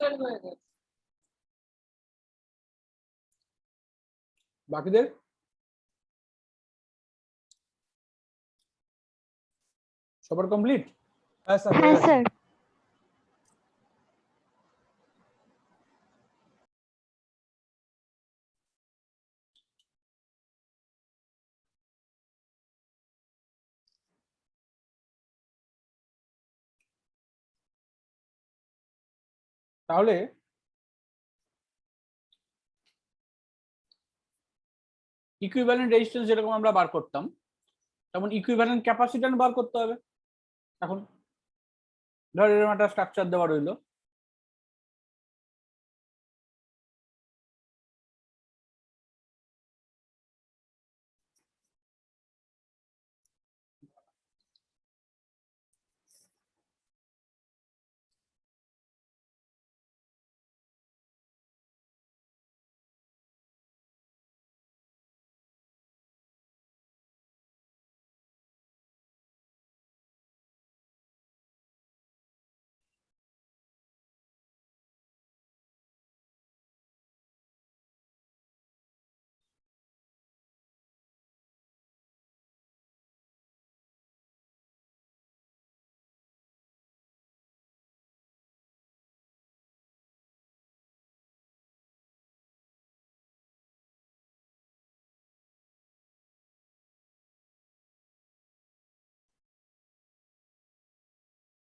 হয়ে গেছে। বাকিদের সবার কমপ্লিট? হ্যাঁ স্যার, হ্যাঁ স্যার। তাহলে ইকুইভ্যালেন্ট রেজিস্ট্যান্স যেরকম আমরা বার করতাম, তেমন ইকুইভ্যালেন্ট ক্যাপাসিট্যান্স বার করতে হবে। এখন ধর এরকম একটা স্ট্রাকচার দেওয়া রইলো,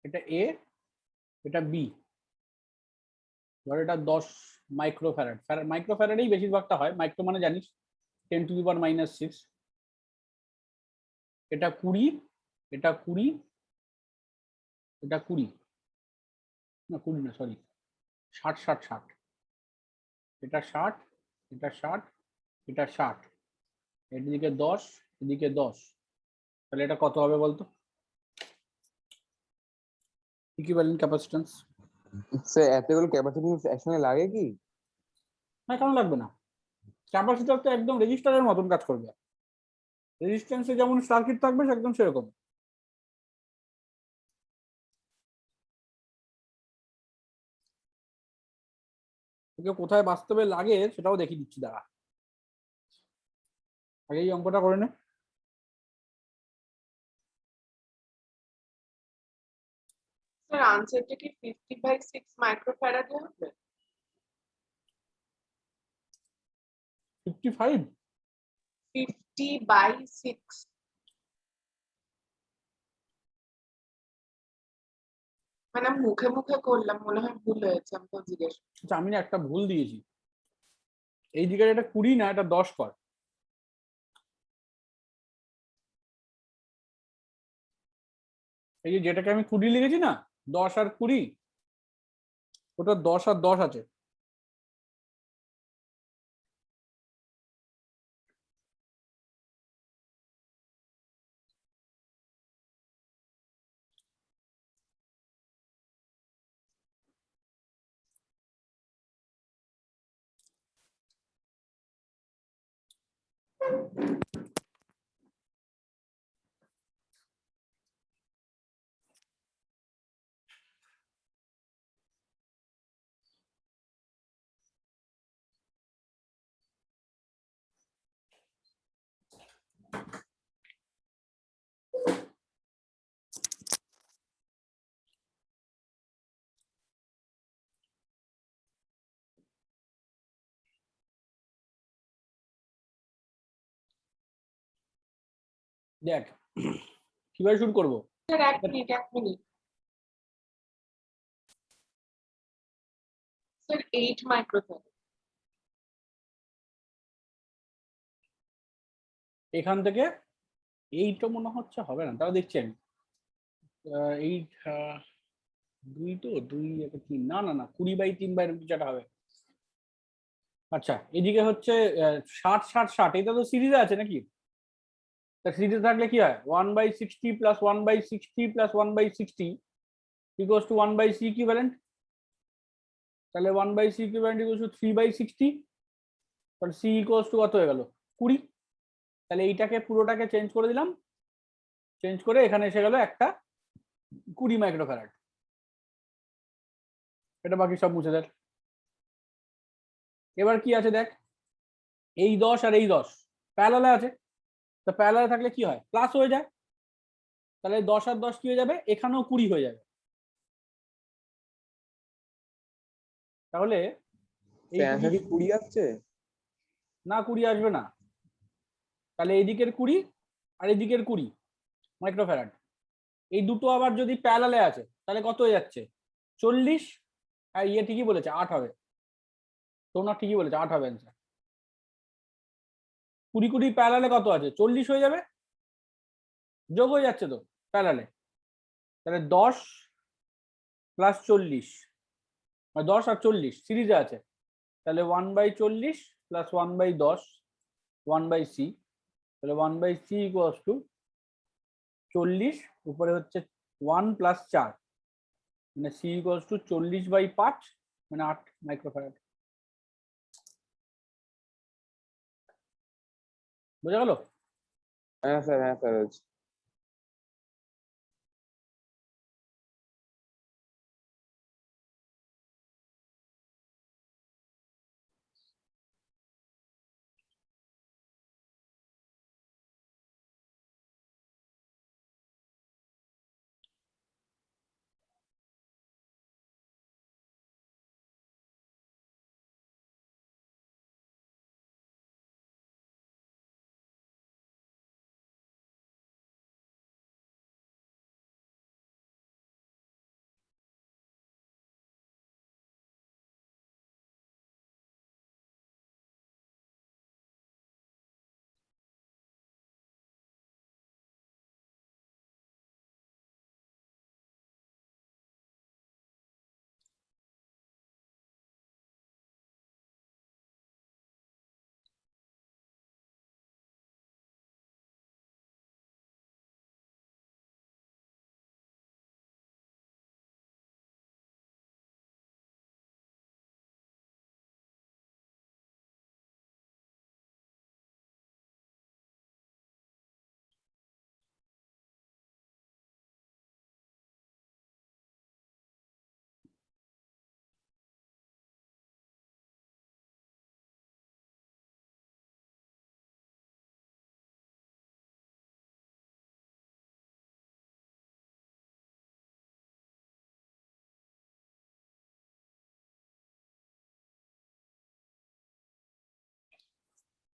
এটা এ, এটা বি। ধর এটা 10 মাইক্রোফ্যারাড, মাইক্রোফ্যারাডেই বেশিরভাগটা হয়, মাইক্রো মানে জানিস 10⁻⁻⁶। এটা 20, এটা 20, এটা 20, না 20 না, সরি 60 60 60, এটা 60, এটা 60, এটা 60, এদিকে 10, এদিকে 10, তাহলে এটা কত হবে বলতো ইকুইভ্যালেন্ট ক্যাপাসিট্যান্স? স্যার এতগুলো ক্যাপাসিট্যান্স একসঙ্গে লাগে কি? না, কেন লাগবে না? ক্যাপাসিটর তো একদম রেজিস্টারের মতন কাজ করবে, রেজিস্ট্যান্সে যেমন সার্কিট থাকবে একদম সেরকম। তোকে কোথায় বাস্তবে লাগে সেটাও দেখিয়ে দিচ্ছি, দাঁড়া আগে এই অঙ্কটা করে নে। স্যার আনসারটা কি 50/6 মাইক্রোফ্যারাডে হবে? 55? 50/6। মানে আমি মুখে মুখে করলাম, মনে হয় ভুল হয়েছে, আমি তো জিজ্ঞেস। আচ্ছা, আমি না একটা ভুল দিয়েছি, এই দিকে এটা 20 না, এটা 10 কর। এই যে যেটাকে আমি 20 লিখেছি না, 10 আর 20, ওটা 10 আর 10 আছে। দেখ কিভাবে শুরু করবো। স্যার এক মিনিট। Sir 8 microfarad. এখান থেকে এইটা মনে হচ্ছে হবে না, তাও দেখছি আমি। 8, 2 তো 2 একটা 3, না না না 20/3 বা এরকম কিছু একটা হবে। আচ্ছা, এদিকে হচ্ছে 60 60 60, এটা তো সিরিজে আছে নাকি? তা সিরিজে থাকলে কি হয়, 1/60 plus 1/60 plus 1/60 equals to 1/c equivalent. তাহলে 1/c ইকুইভ্যালেন্ট ইকুয়ালস টু 3/60, তাহলে c ইকুয়ালস টু কত হয়ে গেল 20। তাহলে এইটাকে পুরোটাকে চেঞ্জ করে দিলাম, চেঞ্জ করে এখানে এসে গেল একটা 20 মাইক্রোফ্যারাড। এটা বাকি সব মুছে দেখ। এবার কি আছে দেখ, এই 10 আর এই 10 প্যারালালে আছে, তো প্যারালালে থাকলে কি হয়, প্লাস হয়ে যায়। তাহলে 10 আর 10 কি হয়ে যাবে, এখানেও 20 হয়ে যাবে। তাহলে এই অ্যান্সার কি 20 আসছে? না 20 আসবে না, তাহলে এদিকের 20 আর এদিকের 20 মাইক্রোফ্যারাড, এই দুটো আবার যদি প্যারালালে আছে তাহলে কত হয়ে যাচ্ছে 40। আর ইয়ে ঠিকই বলেছে 8 হবে, তোমরা ঠিকই বলেছে 8 হবে অ্যান্সার। 20 20 প্যারালালে কত আছে 40 হয়ে যাবে, যোগ হয়ে যাচ্ছে তো প্যারালালে। তাহলে 10 প্লাস 40, 10 আর 40 সিরিজে আছে, তাহলে 1/40 প্লাস 1/10 1/c, তাহলে 1/c ইকুয়ালস টু 40 উপরে হচ্ছে 1 প্লাস 4, মানে c ইকুয়ালস টু 40/5 মানে 8 মাইক্রোফ্যারাড। বোঝা গেল? হ্যাঁ স্যার হচ্ছে।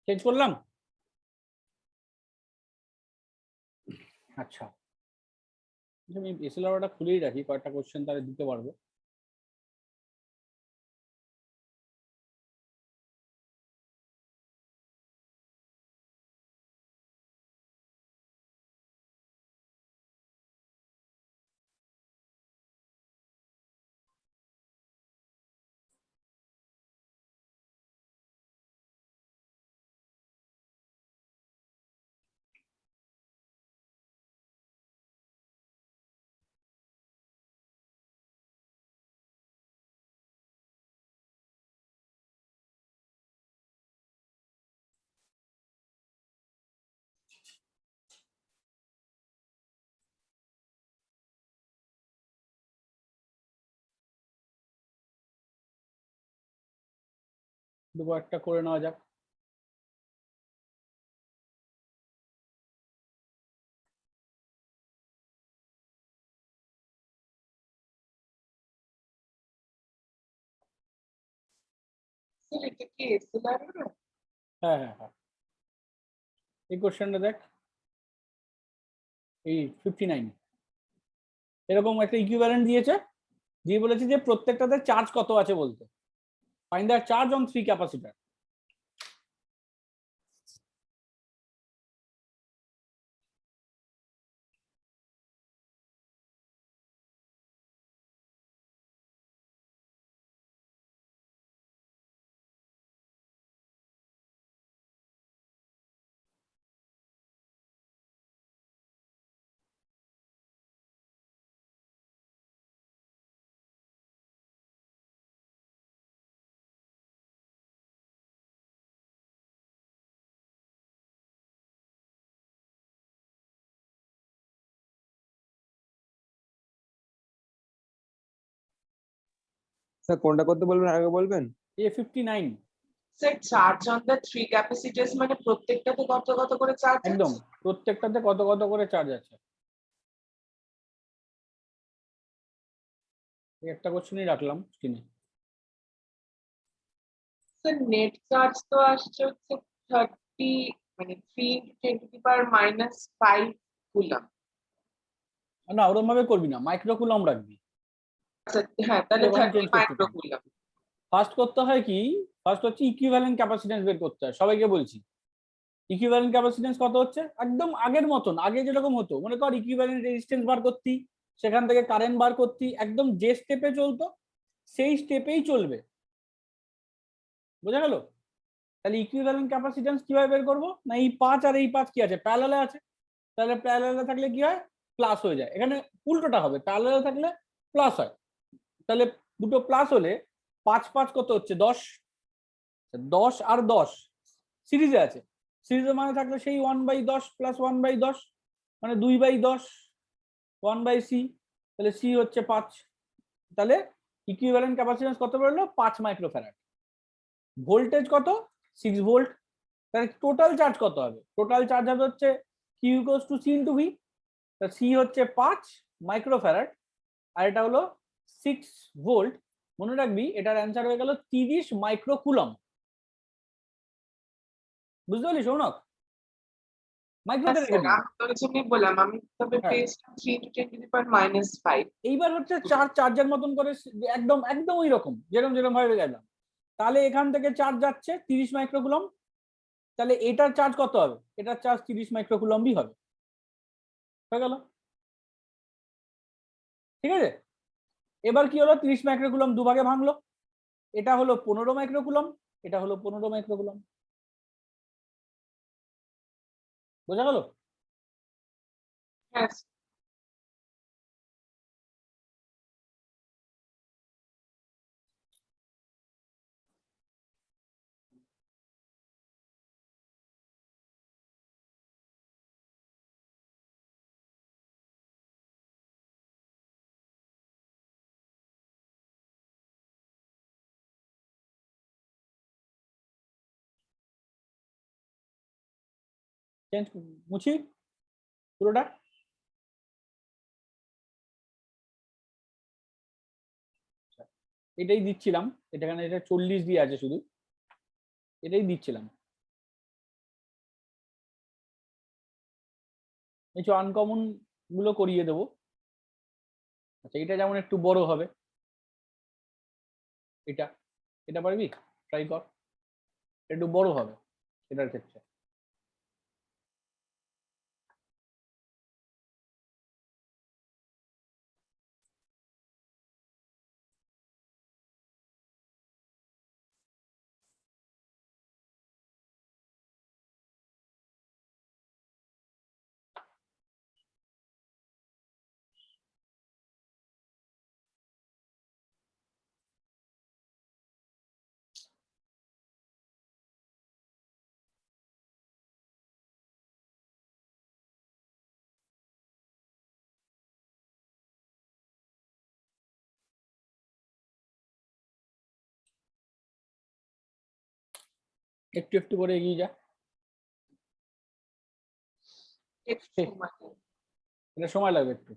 চেঞ্জ করলাম। আচ্ছা, আমি এসএলআরটা খুলেই রাখি, কয়েকটা কোশ্চেন তাহলে দিতে পারবো। দু একটা করে নেওয়া যাক। স্যার এটা কি এসএলআর না? হ্যাঁ হ্যাঁ হ্যাঁ, এই কোশ্চেনটা দেখ, এই 59 এরকম একটা ইকুইভ্যালেন্ট দিয়েছে, দিয়ে বলেছে যে প্রত্যেকটাতে চার্জ কত আছে বলতে, find the charge on 3 capacitor. Sir কোনটা করতে বলবেন আগে বলবেন? A59 sir charge on the 3 ক্যাপাসিটার্স মানে প্রত্যেকটাতে কত কত করে চার্জ আছে? একদম, প্রত্যেকটাতে কত কত করে চার্জ আছে। এই একটা কোশ্চেনই রাখলাম স্ক্রিনে। স্যার নেট চার্জ তো আসছে হচ্ছে 30 মানে 3 × 10⁻⁵ কুলাম। না ওরকম ভাবে করবি না, মাইক্রো কুলম রাখবি। আচ্ছা হ্যাঁ, তাহলে ওখানে 30 চেঞ্জ করতে মাইক্রো পারবি। কুলাম। ফার্স্ট করতে হয় কি, ফার্স্ট হচ্ছে ইকুইভ্যালেন্ট ক্যাপাসিট্যান্স বের করতে হয়। সবাইকে বলছি ইকুইভ্যালেন্ট ক্যাপাসিট্যান্স কত হচ্ছে, একদম আগের মতন, আগে যেরকম হতো মনে কর ইকুইভ্যালেন্ট রেজিস্ট্যান্স বার করতি, সেখান থেকে কারেন্ট বার করতি, একদম যে স্টেপে চলতো সেই স্টেপেই চলবে। বোঝা গেল? তাহলে ইকুইভ্যালেন্ট ক্যাপাসিট্যান্স কিভাবে বের করবো, না এই 5 আর এই 5 কি আছে, প্যারালালে আছে। তাহলে প্যারালালে থাকলে কি হয়, প্লাস হয়ে যায়। এখানে উল্টোটা হবে, প্যারালালে থাকলে প্লাস হয়। তাহলে দুটো প্লাস হলে 5 5 কত হচ্ছে 10, 10 আর 10 সিরিজে আছে। সিরিজের মানে থাকলে সেই 1/10 প্লাস 1/10 মানে 2/10 1/c, তাহলে c হচ্ছে 5। তাহলে ইকুইভ্যালেন্ট ক্যাপাসিট্যান্স কত বেরোলো, 5 মাইক্রোফ্যারাড। ভোল্টেজ কত, 6 ভোল্ট। তাহলে টোটাল চার্জ কত হবে, টোটাল চার্জ হবে হচ্ছে q equals to c into v। তা c হচ্ছে 5 মাইক্রোফ্যারাড আর এটা হলো 6 ভোল্ট। মনে রাখবি এটার অ্যান্সার হয়ে গেল 30 মাইক্রো কুলম। বুঝতে পারলি সৌনক? মাইক্রোতে রেখে দিবি। আমি তোর জন্যই বললাম, আমি তবে হ্যাঁ। পেয়েছিলাম 3 × 10⁻⁵। এইবার হচ্ছে চার্জের মতন করে একদম একদম ওই রকম যেরকম যেরকম ভাবে গেলাম। তাহলে এখান থেকে চার্জ যাচ্ছে 30 মাইক্রোকুলম, তাহলে এটার চার্জ কত হবে, এটার চার্জ 30 মাইক্রোকুলমই হবে। হয়ে গেল, ঠিক আছে। এবার কি হলো, 30 মাইক্রোকুলম দুভাগে ভাঙলো, এটা হলো 15 মাইক্রোকুলম, এটা হলো 15 মাইক্রোকুলম। বোঝা গেল? হ্যাঁ চেঞ্জ মুছি পুরোটা। এটাই দিচ্ছিলাম, এখানে এটা 40 দিয়ে আছে, শুধু এটাই দিচ্ছিলাম। কিছু আনকমন গুলো করিয়ে দেবো। আচ্ছা এটা যেমন একটু বড় হবে, এটা এটা পারবি, ট্রাই কর, একটু বড় হবে এটার ক্ষেত্রে। একটু একটু করে এগিয়ে যা, একটু সময় নেই। এটা সময় লাগবে একটু।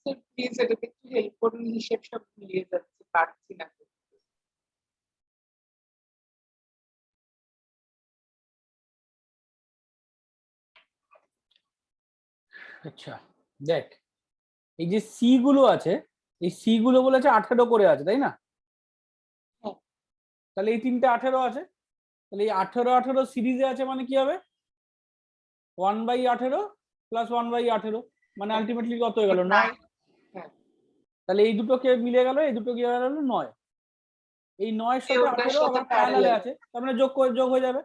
স্যার প্লিজ এটাকে একটু হেল্প করুন, হিসেব সব মিলিয়ে যাচ্ছে, পারছি না। আচ্ছা দেখ, এই যে সি গুলো আছে, এই সি গুলো বলেছে 18 করে আছে, তাই না? হ্যাঁ। তাহলে এই তিনটে 18 আছে, তাহলে এই 18 সিরিজে আছে, মানে কি হবে 1/18 প্লাস 1/18, মানে আলটিমেটলি কত হয়ে গেল 9। হ্যাঁ। তাহলে এই দুটোকে মিলে গেল, এই দুটো কি হয়ে গেল 9। এই 9 এর সাথে ওটার 18 সাথে আবার প্যারালালে প্যারালাল। আছে, তার মানে যোগ হয়ে যাবে।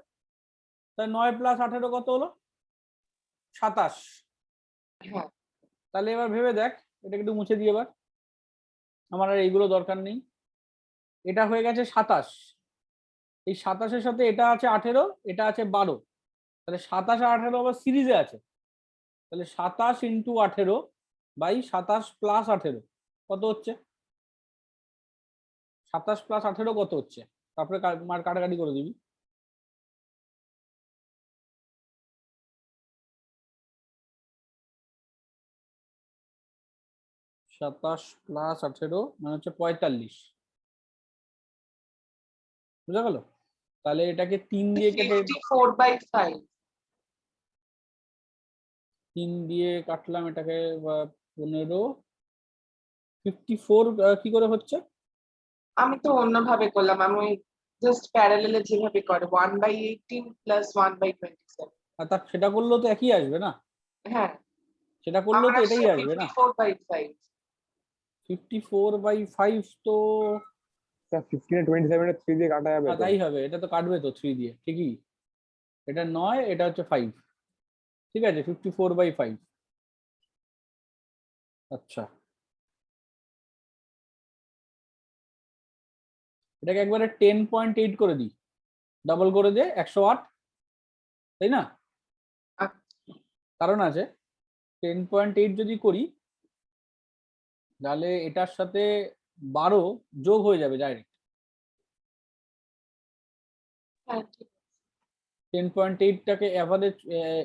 তাহলে 9 প্লাস 18 কত হলো 27। হ্যাঁ। তাহলে এবার ভেবে দেখ, এটাকে একটু মুছে দিই এবার, আমার আর এইগুলো দরকার নেই। এটা হয়ে গেছে 27, এই 27-এর সাথে এটা আছে 18, এটা আছে 12, তাহলে 27 আর 18 আবার সিরিজে আছে। তাহলে 27 ইন্টু 18 বাই 27 প্লাস 18 কত হচ্ছে? 27 প্লাস 18 কত হচ্ছে? তারপরে মার কাটাকাটি করে দিবি। সাতাশ প্লাস 18 মানে হচ্ছে 45, বুঝা গেল? তাহলে এটাকে 3 দিয়ে কেটে, 54/5। 3 দিয়ে কাটলাম এটাকে, 15, 54 কি করে হচ্ছে? আমি তো অন্যভাবে করলাম, আমি জাস্ট প্যারালালে যেভাবে করে 1/18 প্লাস 1/27। আর তা সেটা করলেও তো একই আসবে না, হ্যাঁ, সেটা করলেও আমার তো আসছে এটাই আসবে না। 54/5। 54/5 তো স্যার 15 আর 27 এর 3 দিয়ে কাটা যাবে তো? তাই হবে, এটা তো কাটবে তো 3 দিয়ে, ঠিকই। এটা 9, এটা হচ্ছে 5, ঠিক আছে 54/5। আচ্ছা, এটাকে একবারে 10.8 করে দিই, ডাবল করে দে 108, তাই না? কারণ আছে, 10.8 যদি করি তাহলে এটার সাথে 12 যোগ হয়ে যাবে ডাইরেক্ট। হ্যাঁ, ঠিক। 10.8টাকে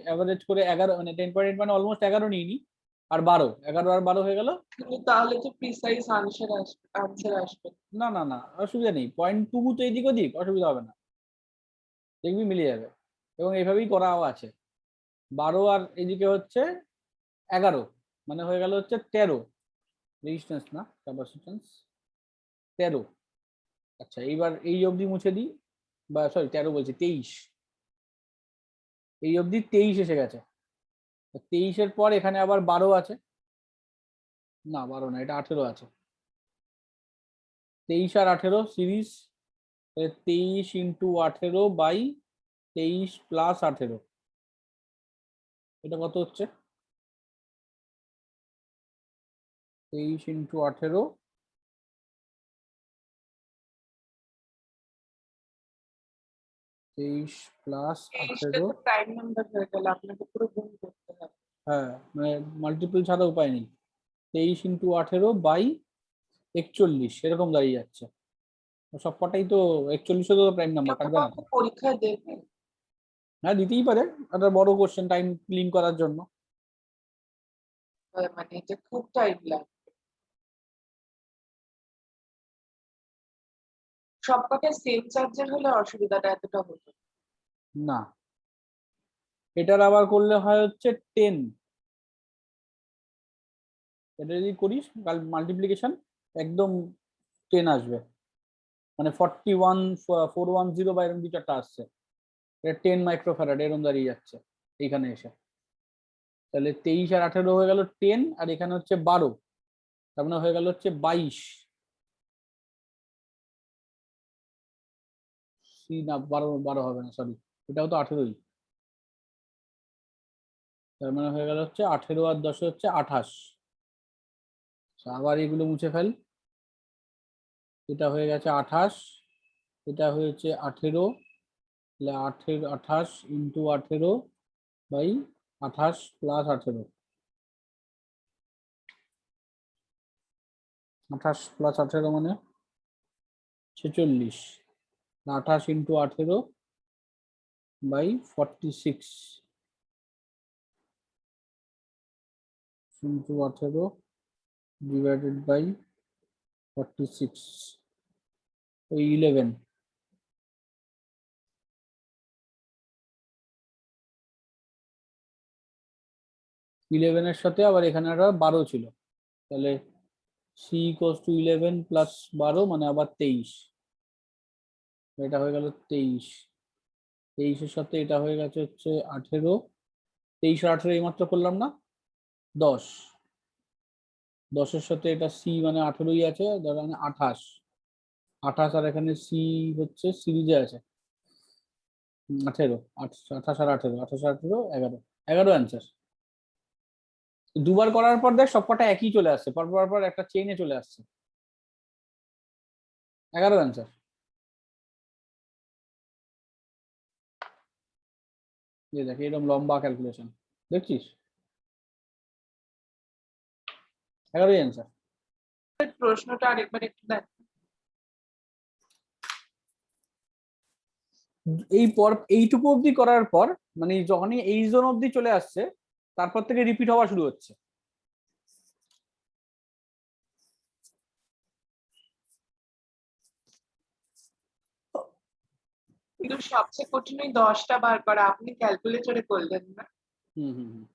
অ্যাভারেজ করে 11, মানে 10.8 মানে অলমোস্ট 11 নিয়ে নি, আর 12, 11 আর 12 হয়ে গেল। কিন্তু তাহলে তো প্রিসাইজ আনসার আসবে। না না না, অসুবিধা নেই, 0.2 তো এদিক ওদিক, অসুবিধা হবে না, দেখবি মিলে যাবে। এবং এইভাবেই করাও আছে, 12 আর এদিকে হচ্ছে 11, মানে হয়ে গেল হচ্ছে 13, রেজিস্ট্যান্স না ক্যাপাসিট্যান্স, 13। আচ্ছা এইবার এই অবধি মুছে দিই, বা সরি 13 বলছি, 23, এই অবধি 23 এসে গেছে। 23-এর পর এখানে আবার 12 আছে, না 12 না, এটা 18 আছে। 23 আর 18 সিরিজ, 23 ইন্টু 18 বাই 23 প্লাস 18, এটা কত হচ্ছে? 23 ইন্টু 18, 23 প্লাস 23টা 18, তো প্রাইম নাম্বার হয়ে গেল, আপনাকে পুরো গুণ করতে হবে। হ্যাঁ মানে মাল্টিপল ছাড়া উপায় নেই। 23 ইন্টু 18 বাই 41 এরকম দাঁড়িয়ে যাচ্ছে, সব কটাই তো 41 তো প্রাইম নাম্বার, কাটবে না তো? পরীক্ষায় দেবে। হ্যাঁ দিতেই পারে, একটা বড় কোশ্চেন টাইম ক্লিন করার জন্য। মানে এটা খুব টাইম লাগে। সবকটা সেম চার্জের হলে অসুবিধাটা এতটা হতো না, এটার আবার করলে হয় হচ্ছে 10, এটা যদি করিস মাল্টিপ্লিকেশন একদম 10 আসবে, মানে 41410 বা এরকম কিছু একটা আসছে, এটা 10 মাইক্রোফ্যারাড এরকম দাঁড়িয়ে যাচ্ছে এইখানে এসে। তাহলে 23 আর 18 হয়ে গেল 10, আর এখানে হচ্ছে 12, তার মানে হয়ে গেল হচ্ছে 22। না 12 হবে না, সরি, এটাও তো 18ই, তার মানে হয়ে গেল হচ্ছে 18 আর 10 হচ্ছে 28। আবার এগুলো মুছে ফেল, এটা হয়ে গেছে 28, এটা হয়েছে 18, তাহলে 28 ইন্টু 18 বাই 28 প্লাস 18, 28 প্লাস 18 মানে 46, 28 into 18 by 46 into 18 divided by 46 ওই 11 11 এর সাথে আবার এখানে একটা 12 ছিল, তাহলে c ইকুয়ালস টু 11 প্লাস 12 মানে আবার 23, এটা হয়ে গেল 23। 23 এর সাথে এটা হয়ে গেছে হচ্ছে 18, 23 আর 18 এইমাত্র করলাম না, 10, 10-এর সাথে এটা c মানে 18ই আছে, ধরেন 28, 28 আর এখানে c হচ্ছে সিরিজে আছে 18, 28 আর 18, 28 আর 18 11, 11 অ্যান্সার। দুবার করার পর দেখ সবকটা একই চলে আসছে, পর একটা চেইনে চলে আসছে, 11 অ্যান্সার। দেখ এরকম লম্বা ক্যালকুলেশন দেখছিস, 11 অ্যান্সার। প্রশ্নটা আরেকবার একটু দেখ। এইটুকু অবধি করার পর মানে যখনই এই জোন অবধি চলে আসছে তারপর থেকে রিপিট হওয়া শুরু হচ্ছে। কিন্তু সবচেয়ে কঠিন ওই 10টা বার করা, আপনি ক্যালকুলেটরে করলেন না? হুম হুম হুম।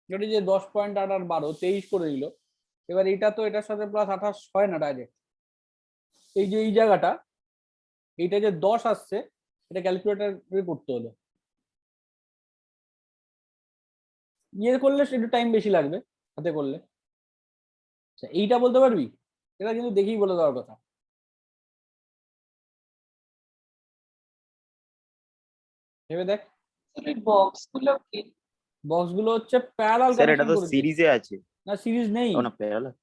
যদি যে 10.8 আর 12 23 করে দিল, এবার এটা তো এটার সাথে প্লাস 28 হয় না ডাইরেক্ট, এই যে এই জায়গাটা এইটা যে 10 আসছে এটা ক্যালকুলেটরে করতে হলো, ইয়ে করলে একটু টাইম বেশি লাগবে হাতে করলে। আচ্ছা এইটা বলতে পারবি? এটা কিন্তু দেখেই বলে দেওয়ার কথা। ভেবে দেখ। ওই বক্স গুলো কি? বক্স গুলো হচ্ছে প্যারালাল স্যার এটা কানেকশন তো করেছে। সিরিজে আছে। না সিরিজ নেই, ও না প্যারালাল।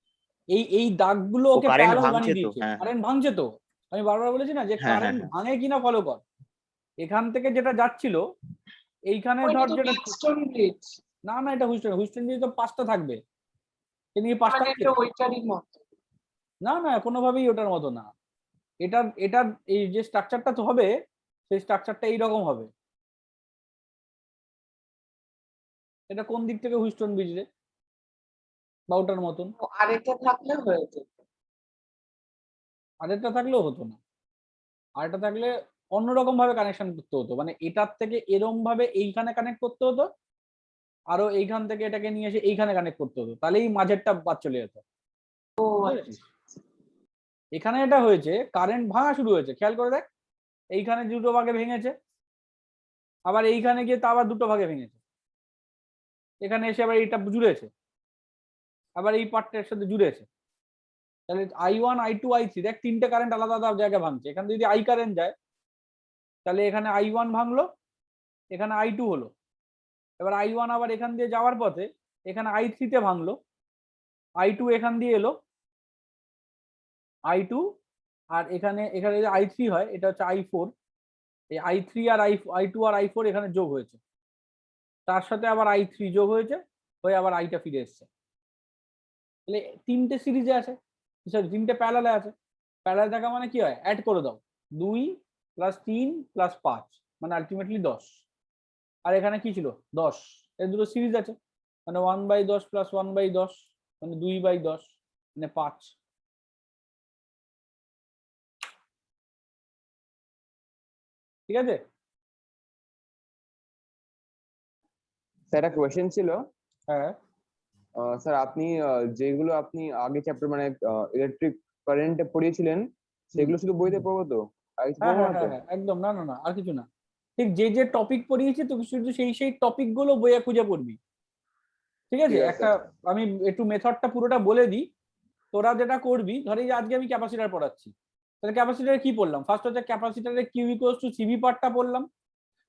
এই দাগগুলো ও ওকে কারেন্ট প্যারালাল ভাঙছে বানিয়ে তো, দিয়েছে। হ্যাঁ কারেন্ট ভাঙছে তো, আমি বারবার বলেছি না যে হ্যাঁ হ্যাঁ কারেন্ট হ্যাঁ। ভাঙে কিনা ফলো কর। এখান থেকে যেটা যাচ্ছিল এইখানে ওইটা ধর তো যেটা, বিগস্টোন ব্রিজ, না না এটা হুইস্টন, হুইস্টন দিয়ে তো 5টা থাকবে, এদিকে 5টা মানে একটা ওইটারই মতো। না না কোনোভাবেই ওটার মতো না। এটার এই যে স্ট্রাকচারটা তো হবে সেই স্ট্রাকচারটা এইরকম হবে। এটা কোন দিক থেকে হুইস্টন ব্রিজ রে, বা ওটার মতন? আরেকটা থাকলে হয়ে যেত। আরেকটা থাকলেও হতো না, আরেকটা থাকলে অন্যরকম ভাবে কানেকশন করতে হতো, মানে এটার থেকে এরম ভাবে এইখানে কানেক্ট করতে হতো, আরো এইখান থেকে এটাকে নিয়ে এসে এইখানে কানেক্ট করতে হতো, তাহলেই মাঝেরটা বাদ চলে যেত। ও বুঝেছিস? এখানে এটা হয়েছে কারেন্ট ভাঙা শুরু হয়েছে, খেয়াল করে দেখ, এইখানে দুটো ভাগে ভেঙেছে, আবার এইখানে গিয়ে তা আবার দুটো ভাগে ভেঙেছে, এখানে এসে আবার এইটা জুড়েছে, আবার এই পার্টটার সাথে জুড়েছে। তাহলে I1 I2 I3 দেখ তিনটে কারেন্ট আলাদা আলাদা জায়গায় ভাঙছে। এখানে যদি I কারেন্ট যায় তাহলে এখানে I1 ভাঙলো, এখানে I2 হলো, এবার I1 আবার এখান দিয়ে যাওয়ার পথে এখানে I3 তে ভাঙলো, I2 এখান দিয়ে এলো, I2 আর এখানে এখানে যদি I3 হয় এটা হচ্ছে I4, এই I3 আর I2 আর I4 এখানে যোগ হয়েছে, তার সাথে আবার I3 যোগ হয়েছে, হয়ে আবার আইটা ফিরে এসছে। তাহলে তিনটে সিরিজে আছে, সরি তিনটে প্যারালালে আছে। প্যারালাল থাকা মানে কি হয়, অ্যাড করে দাও, 2 + 3 + 5 মানে আলটিমেটলি 10, আর এখানে কি ছিল 10, এর দুটো সিরিজ আছে মানে 1/10 + 1/10 মানে 2/10 মানে 5। ঠিক আছে? স্যার একটা কোয়েশ্চেন ছিল। হ্যাঁ স্যার আপনি যেগুলো আপনি আগে চ্যাপ্টার মানে ইলেকট্রিক কারেন্টে পড়িয়েছিলেন সেগুলো শুধু বইতে পড়বো তো, আর কিছু হ্যাঁ পড়বো হ্যাঁ না তো? হ্যাঁ একদম, না না না আর কিছু না, ঠিক যে যে টপিক পড়িয়েছি তুই শুধু সেই টপিক গুলো বইয়ে খুঁজে পড়বি। ঠিক আছে? ঠিক আছে একটা আমি একটু মেথডটা পুরোটা বলে দিই। তোরা যেটা করবি, ধর এই যে আজকে আমি ক্যাপাসিটর পড়াচ্ছি, তাহলে ক্যাপাসিটরে কি পড়লাম, ফার্স্ট হচ্ছে ক্যাপাসিটরের কিউ ইকুয়ালস টু সিভি পার্টটা পড়লাম,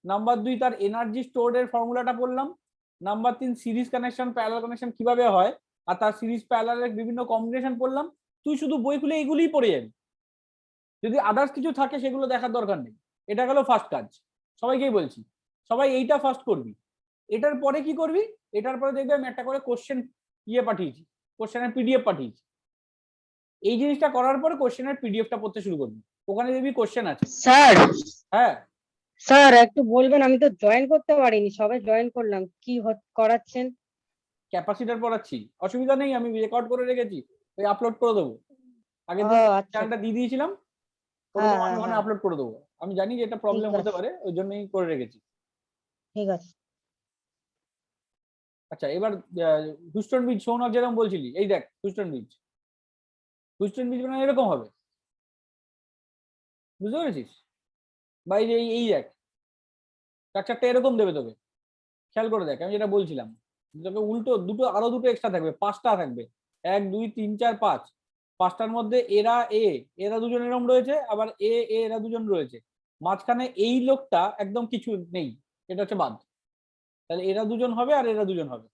নাম্বার 2 তার এনার্জি স্টোরের ফর্মুলাটা পড়লাম, number 3 series connection parallel connection কিভাবে হয় আর তার সিরিজ প্যারালালের বিভিন্ন কম্বিনেশন পড়লাম। তুই শুধু বই খুলে এইগুলোই পড়ে যাবি, যদি আদার্স কিছু থাকে সেগুলো দেখার দরকার নেই। এটা গেল ফার্স্ট কাজ, সবাইকেই বলছি সবাই এইটা ফার্স্ট করবি। এটার পরে কি করবি, এটার পরে দেখবি আমি একটা করে কোশ্চেন পাঠিয়েছি, কোশ্চেনের পিডিএফ পাঠিয়েছি। এই জিনিসটা করার পরে কোশ্চেনের পিডিএফটা পড়তে শুরু করবি, ওখানে দেখবি কোশ্চেন আছে। স্যার হ্যাঁ স্যার একটু বলবেন, আমি তো জয়েন করতে পারিনি, সবে জয়েন করলাম, কি করাচ্ছেন? ক্যাপাসিটার পড়াচ্ছি, অসুবিধা নেই, আমি রেকর্ড করে রেখেছি, ওই আপলোড করে দেবো। আগের ও দিন আচ্ছা, চ্যানেলটা দিয়ে দিয়েছিলাম, ওটা হ্যাঁ তোমার হ্যাঁ ওখানে হ্যাঁ, আপলোড করে দেবো। আমি জানি যে এটা প্রবলেম ঠিক হতে আছে পারে, ওই জন্যই করে রেখেছি। ঠিক আছে। আচ্ছা, এবার হুস্টন ব্রিজ সৌনক যেরকম বলছিলি, এই দেখ হুস্টন ব্রিজ, হুস্টন ব্রিজ মানে এরকম হবে, বুঝতে পেরেছিস? বা এই যে এই দেখ, স্ট্রাকচারটা এরকম দেবে তোকে, খেয়াল করে দেখ, আমি যেটা বলছিলাম, তোকে উল্টো দুটো, আরো দুটো এক্সট্রা থাকবে, পাঁচটা থাকবে, 1 2 3 4 5, পাঁচটার মধ্যে এরা দুজন এরকম রয়েছে, আবার এরা দুজন রয়েছে, মাঝখানে এই লোকটা একদম কিছু নেই, এটা হচ্ছে বাদ। তাহলে এরা দুজন হবে আর এরা দুজন হবে।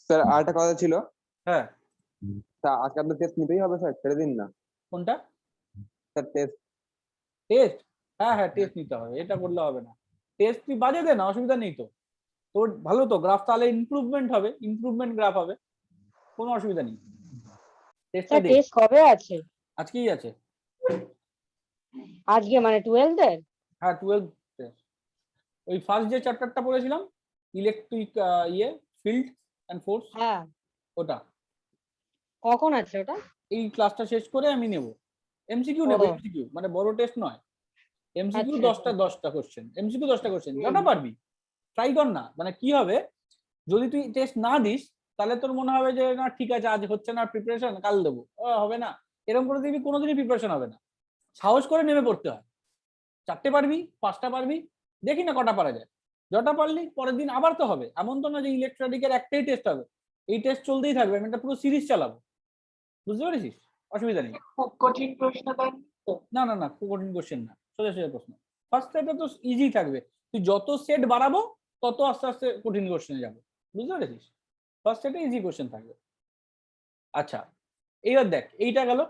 স্যার আরেকটা কথা ছিল, হ্যাঁ, তা আজকে আপনার টেস্ট নিতেই হবে স্যার, ছেড়ে দিন না কোনটা? Sir test. টেস্ট? হ্যাঁ হ্যাঁ, টেস্ট নিতে হবে, এটা করলে হবে না। টেস্ট তুই বাজে দে না, অসুবিধা নেই তো, তোর ভালো তো গ্রাফ, তাহলে ইমপ্রুভমেন্ট হবে, ইমপ্রুভমেন্ট গ্রাফ হবে, কোনো অসুবিধা নেই, টেস্টটা স্যার দে। টেস্ট কবে আছে? আজকেই আছে। আজকে মানে 12th এর? হ্যাঁ 12, ওই ফার্স্ট যে চ্যাপ্টারটা পড়েছিলাম, ইলেকট্রিক ফিল্ড অ্যান্ড ফোর্স, হ্যাঁ, ওটা কখন আছে ওটা? এই ক্লাসটা শেষ করে আমি নেব, এমসিকিউ নেব, ও এমসিকিউ মানে বড় টেস্ট নয়, এমসিকিউ আচ্ছা 10টা কোশ্চেন, এমসিকিউ 10টা কোশ্চেন, যটা পারবি ট্রাই কর না। মানে কি হবে, যদি তুই টেস্ট না দিস, তাহলে তোর মনে হবে যে না ঠিক আছে, আজ হচ্ছে না প্রিপারেশন, কাল দেবো, হবে না, এরকম করে দিবি, কোনোদিনই প্রিপারেশন হবে না। সাহস করে নেমে পড়তে হয়, 4টে পারবি, 5টা পারবি, দেখি না কটা পারা যায়, যটা পারলি পরের দিন আবার তো হবে, এমন তো না যে ইলেকট্রনিকের একটাই টেস্ট হবে, এই টেস্ট চলতেই থাকবে, আমি একটা পুরো সিরিজ চালাবো, বুঝতে পেরেছিস? অসুবিধা নেই। খুব কঠিন প্রশ্ন দেন তো? না না না, খুব কঠিন কোশ্চেন না, সোজা সোজা প্রশ্ন। ফার্স্ট সেটে তো ইজি থাকবে, তুই যত সেট বাড়াবো তত আস্তে আস্তে কঠিন কোশ্চেনে যাবো, বুঝতে পেরেছিস? ফার্স্ট সেটে ইজি কোশ্চেন থাকবে। আচ্ছা, এইবার দেখ, এইটা গেল,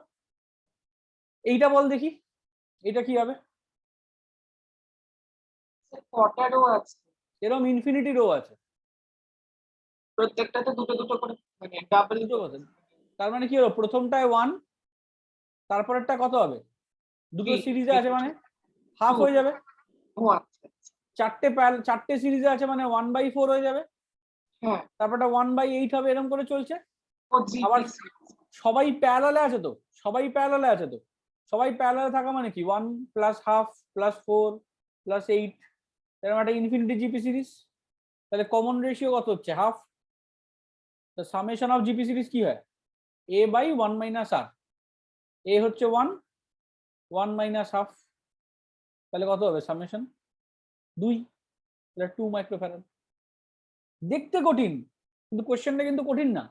এইটা বল দেখি, এইটা কি হবে? কটা রো আছে? এরকম ইনফিনিটি রো আছে, প্রত্যেকটাতে দুটো দুটো করে, মানে ডাবল? দুটো কথা, তার মানে কি হলো, প্রথমটায় 1, তারপরেরটা কত হবে, দুটো সিরিজে আছে মানে হাফ হয়ে যাবে, ও আচ্ছা আচ্ছা। চারটে সিরিজে আছে মানে 1/4 হয়ে যাবে, হ্যাঁ, তারপরটা 1/8 হবে, এরকম করে চলছে। ও আবার জিপিসি। সবাই প্যারালালে আছে তো, সবাই প্যারালালে আছে তো, সবাই প্যারালালে থাকা মানে কি 1 + হাফ + 4 + 8, এরকম একটা ইনফিনিটি জিপি সিরিজ। তাহলে কমন রেশিও কত হচ্ছে, হাফ। তো সামেশন অফ জিপি সিরিজ কি হয়, a/1 - r, a হচ্ছে 1, 1 - হাফ, তাহলে কত হবে সামেশন 2, তাহলে 2 মাইক্রোফ্যারাড। দেখতে কঠিন, কিন্তু কোশ্চেনটা কিন্তু কঠিন না,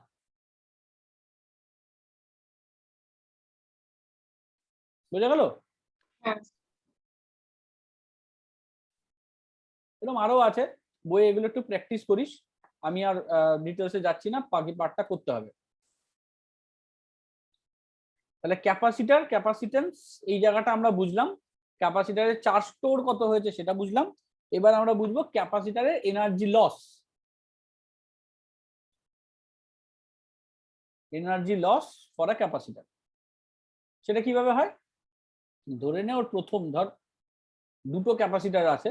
বোঝা গেল? হ্যাঁ, এরকম আরো আছে, বই এগুলো একটু প্র্যাকটিস করিস, আমি আর ডিটেলসে যাচ্ছি না, বাকি পার্টটা করতে হবে। তাহলে ক্যাপাসিটার, ক্যাপাসিটেন্স, এই জায়গাটা আমরা বুঝলাম, ক্যাপাসিটারের চার্জ স্টোর কত হয়েছে সেটা বুঝলাম। এবার আমরা বুঝবো ক্যাপাসিটারের energy loss, energy loss for a capacitor, সেটা কিভাবে হয়? ধরে নে ওর প্রথম ধর দুটো ক্যাপাসিটার আছে,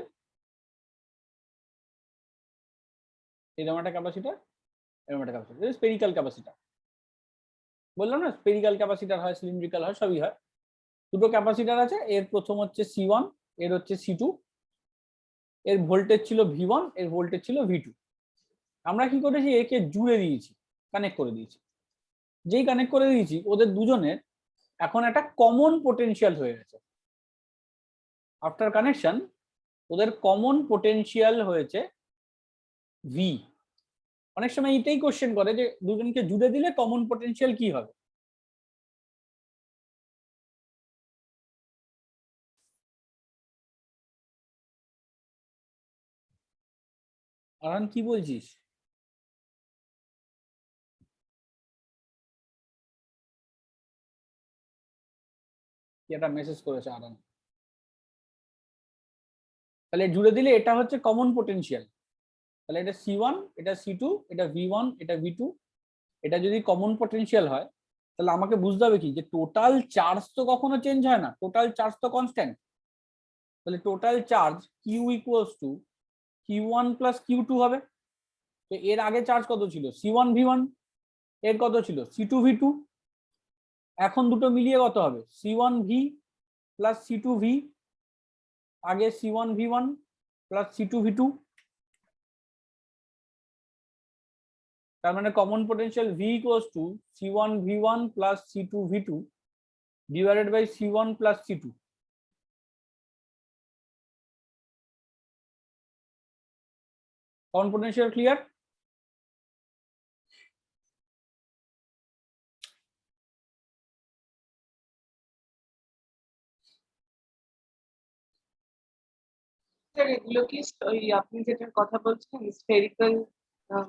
এরকম একটা ক্যাপাসিটার, এরকম একটা ক্যাপাসিটার, স্পেরিক্যাল ক্যাপাসিটার, বললাম না স্পেরিক্যাল ক্যাপাসিটার হয়, সিলিন্ড্রিক্যাল হয়, সবই হয়। দুটো ক্যাপাসিটার আছে, এর প্রথম হচ্ছে C1, এর হচ্ছে C2, এর ভোল্টেজ ছিল V1, এর ভোল্টেজ ছিল V2। আমরা কি করেছি, একে জুড়ে দিয়েছি, কানেক্ট করে দিয়েছি, যেই কানেক্ট করে দিয়েছি ওদের দুজনের এখন একটা কমন পোটেনশিয়াল হয়ে গেছে, আফটার কানেকশন ওদের কমন পোটেনশিয়াল হয়েছে V। অনেক সময় এইটাই কোশ্চেন করে যে দুজনকে জুড়ে দিলে কমন পোটেনশিয়াল কি হবে। আরান কি বলছিস? কি একটা মেসেজ করেছে আরান। তাহলে জুড়ে দিলে এটা হচ্ছে কমন পোটেনশিয়াল, তাহলে এটা C1, এটা C2, এটা V1, এটা V2, এটা যদি কমন পোটেনশিয়াল হয়, তাহলে আমাকে বুঝতে হবে কি যে টোটাল চার্জ তো কখনো চেঞ্জ হয় না, টোটাল চার্জ তো কনস্ট্যান্ট। তাহলে total charge Q equals to Q1 plus Q2 হবে। তো এর আগে চার্জ কত ছিল? C1V1। এর কত ছিল? C2V2। এখন দুটো মিলিয়ে কত হবে? C1V plus C2V। আগে C1V1 প্লাস C2V2। তার মানে common potential V equals to C1V1 plus C2V2 divided by C1 plus C2। Common potential clear? Sir এগুলো কি ওই আপনি যেটার কথা বলছেন স্ফেরিক্যাল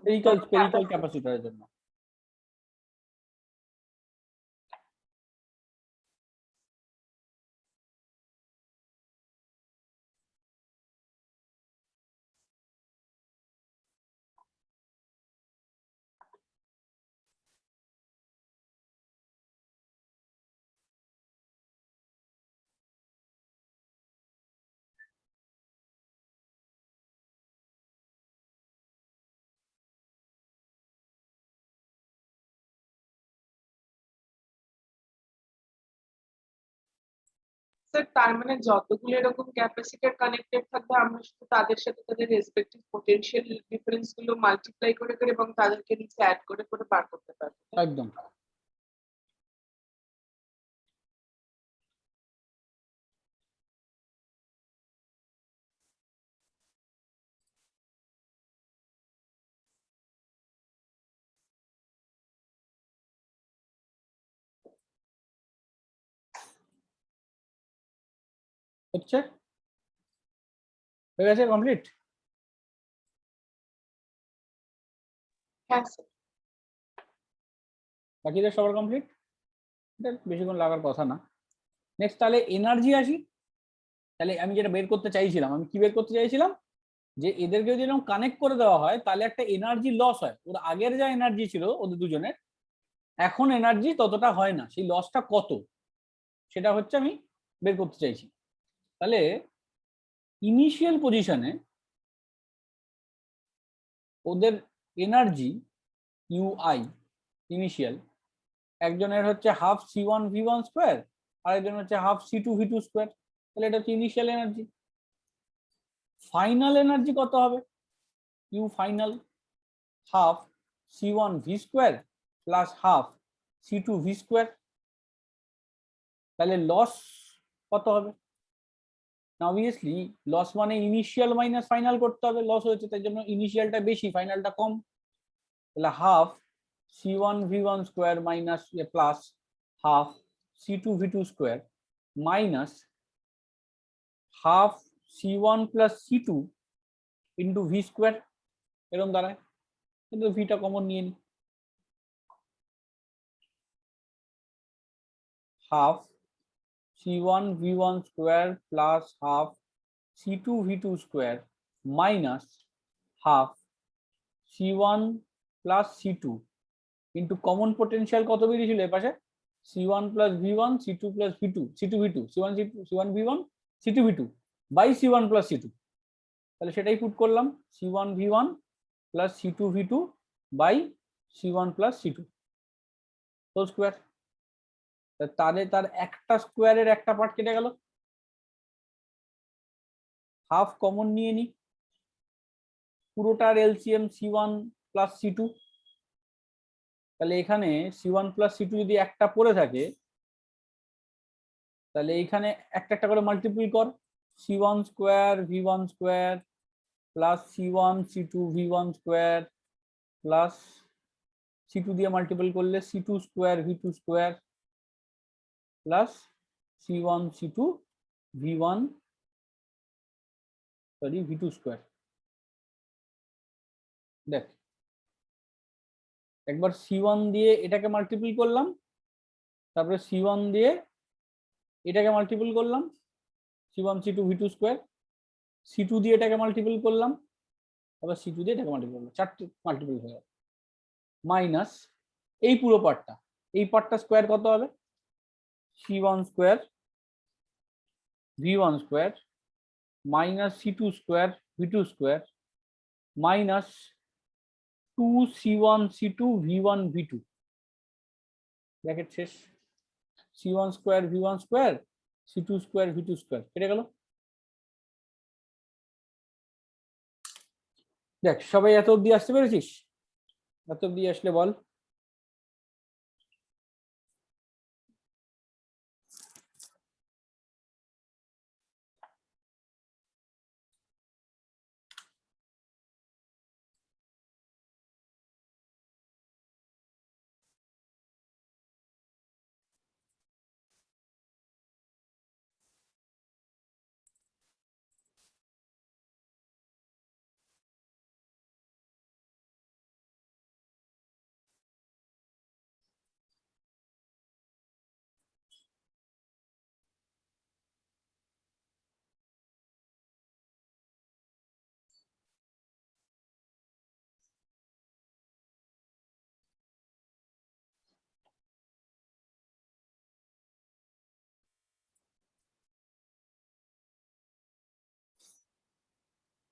স্পেরিক্যাল ক্যাপাসিটরের জন্য। স্যার তার মানে যতগুলো এরকম ক্যাপাসিটর কানেক্টেড থাকবে আমরা শুধু তাদের সাথে তাদের রেসপেক্টিভ পোটেনশিয়াল ডিফারেন্স গুলো মাল্টিপ্লাই করে করে এবং তাদেরকে নিচে অ্যাড করে করে বার করতে পারবো। একদম। হচ্ছে হয়ে গেছে, কমপ্লিট? হ্যাঁ স্যার। বাকিদের সবার কমপ্লিট? এটা বেশিক্ষণ লাগার কথা না। নেক্সট তাহলে এনার্জি আসি। তাহলে আমি যেটা বের করতে চাইছিলাম, আমি কি বের করতে চাইছিলাম যে এদেরকে যদি এরকম কানেক্ট করে দেওয়া হয় তাহলে একটা এনার্জি লস হয়। ওর আগের যা এনার্জি ছিল ওদের দুজনের, এখন এনার্জি ততটা হয় না। সেই লসটা কত সেটা হচ্ছে আমি বের করতে চাইছি। তাহলে ইনিশিয়াল পজিশনে ওদের এনার্জি ইউআই ইনিশিয়াল, একজনের হচ্ছে হাফ C1V1 স্কোয়ার, আরেকজন হচ্ছে হাফ C2V2 স্কোয়ার। তাহলে এটা হচ্ছে ইনিশিয়াল এনার্জি। ফাইনাল এনার্জি কত হবে? U final half C1V square plus half C2V square. তাহলে লস কত হবে? না অবভিয়াসলি লস মানে ইনিশিয়াল মাইনাস ফাইনাল করতে হবে। লস হয়েছে তাই জন্য ইনিশিয়ালটা বেশি, ফাইনালটা কম। তাহলে half C1V1 square minus plus half C2V2 square minus half C1 plus C2 into V square, এরকম দাঁড়ায়। কিন্তু ভিটা কমন নিয়ে নি, half C1V1 square plus half C2V2 square minus half C1 plus C2 into common potential কত বেরিয়েছিল এর পাশে? C1 plus V1 C2 plus V2 C2V2 C1V1 C2V2 by C1 plus C2। তাহলে সেটাই পুট করলাম, C1V1 plus C2V2 by C1 plus C2 whole square. তাহলে তার একটা স্কোয়ারের একটা পার্ট কেটে গেল, হাফ কমন নিয়ে নি, পুরোটার এলসিএম C1 প্লাস C2। তাহলে এখানে C1 প্লাস C2 যদি একটা পড়ে থাকে তাহলে এইখানে একটা একটা করে মাল্টিপ্লাই কর, C1 square V1 square plus C1 C2 V1 square plus C2 দিয়ে মাল্টিপল করলে C2 square V2 square plus C1 C2 V1 V2 square. দেখ একবার C1 দিয়ে এটাকে মাল্টিপল করলাম, তারপরে C1 দিয়ে এটাকে মাল্টিপল করলাম C1 C2 V2 square, C2 দিয়ে এটাকে মাল্টিপল করলাম, আবার C2 দিয়ে এটাকে মাল্টিপল করলাম, চারটে মাল্টিপল হয়ে গেল, মাইনাস এই পুরো পার্টটা এই পার্টটা স্কোয়ার কত হবে? c1 square v1 square minus c2 square v2 square minus 2c1 c2 v1 v2 bracket শেষ। c1 square v1 square c2 square v2 square কেটে গেল। দেখ সবাই এত অব্দি আসতে পেরেছিস? এত অব্দি আসলে বল।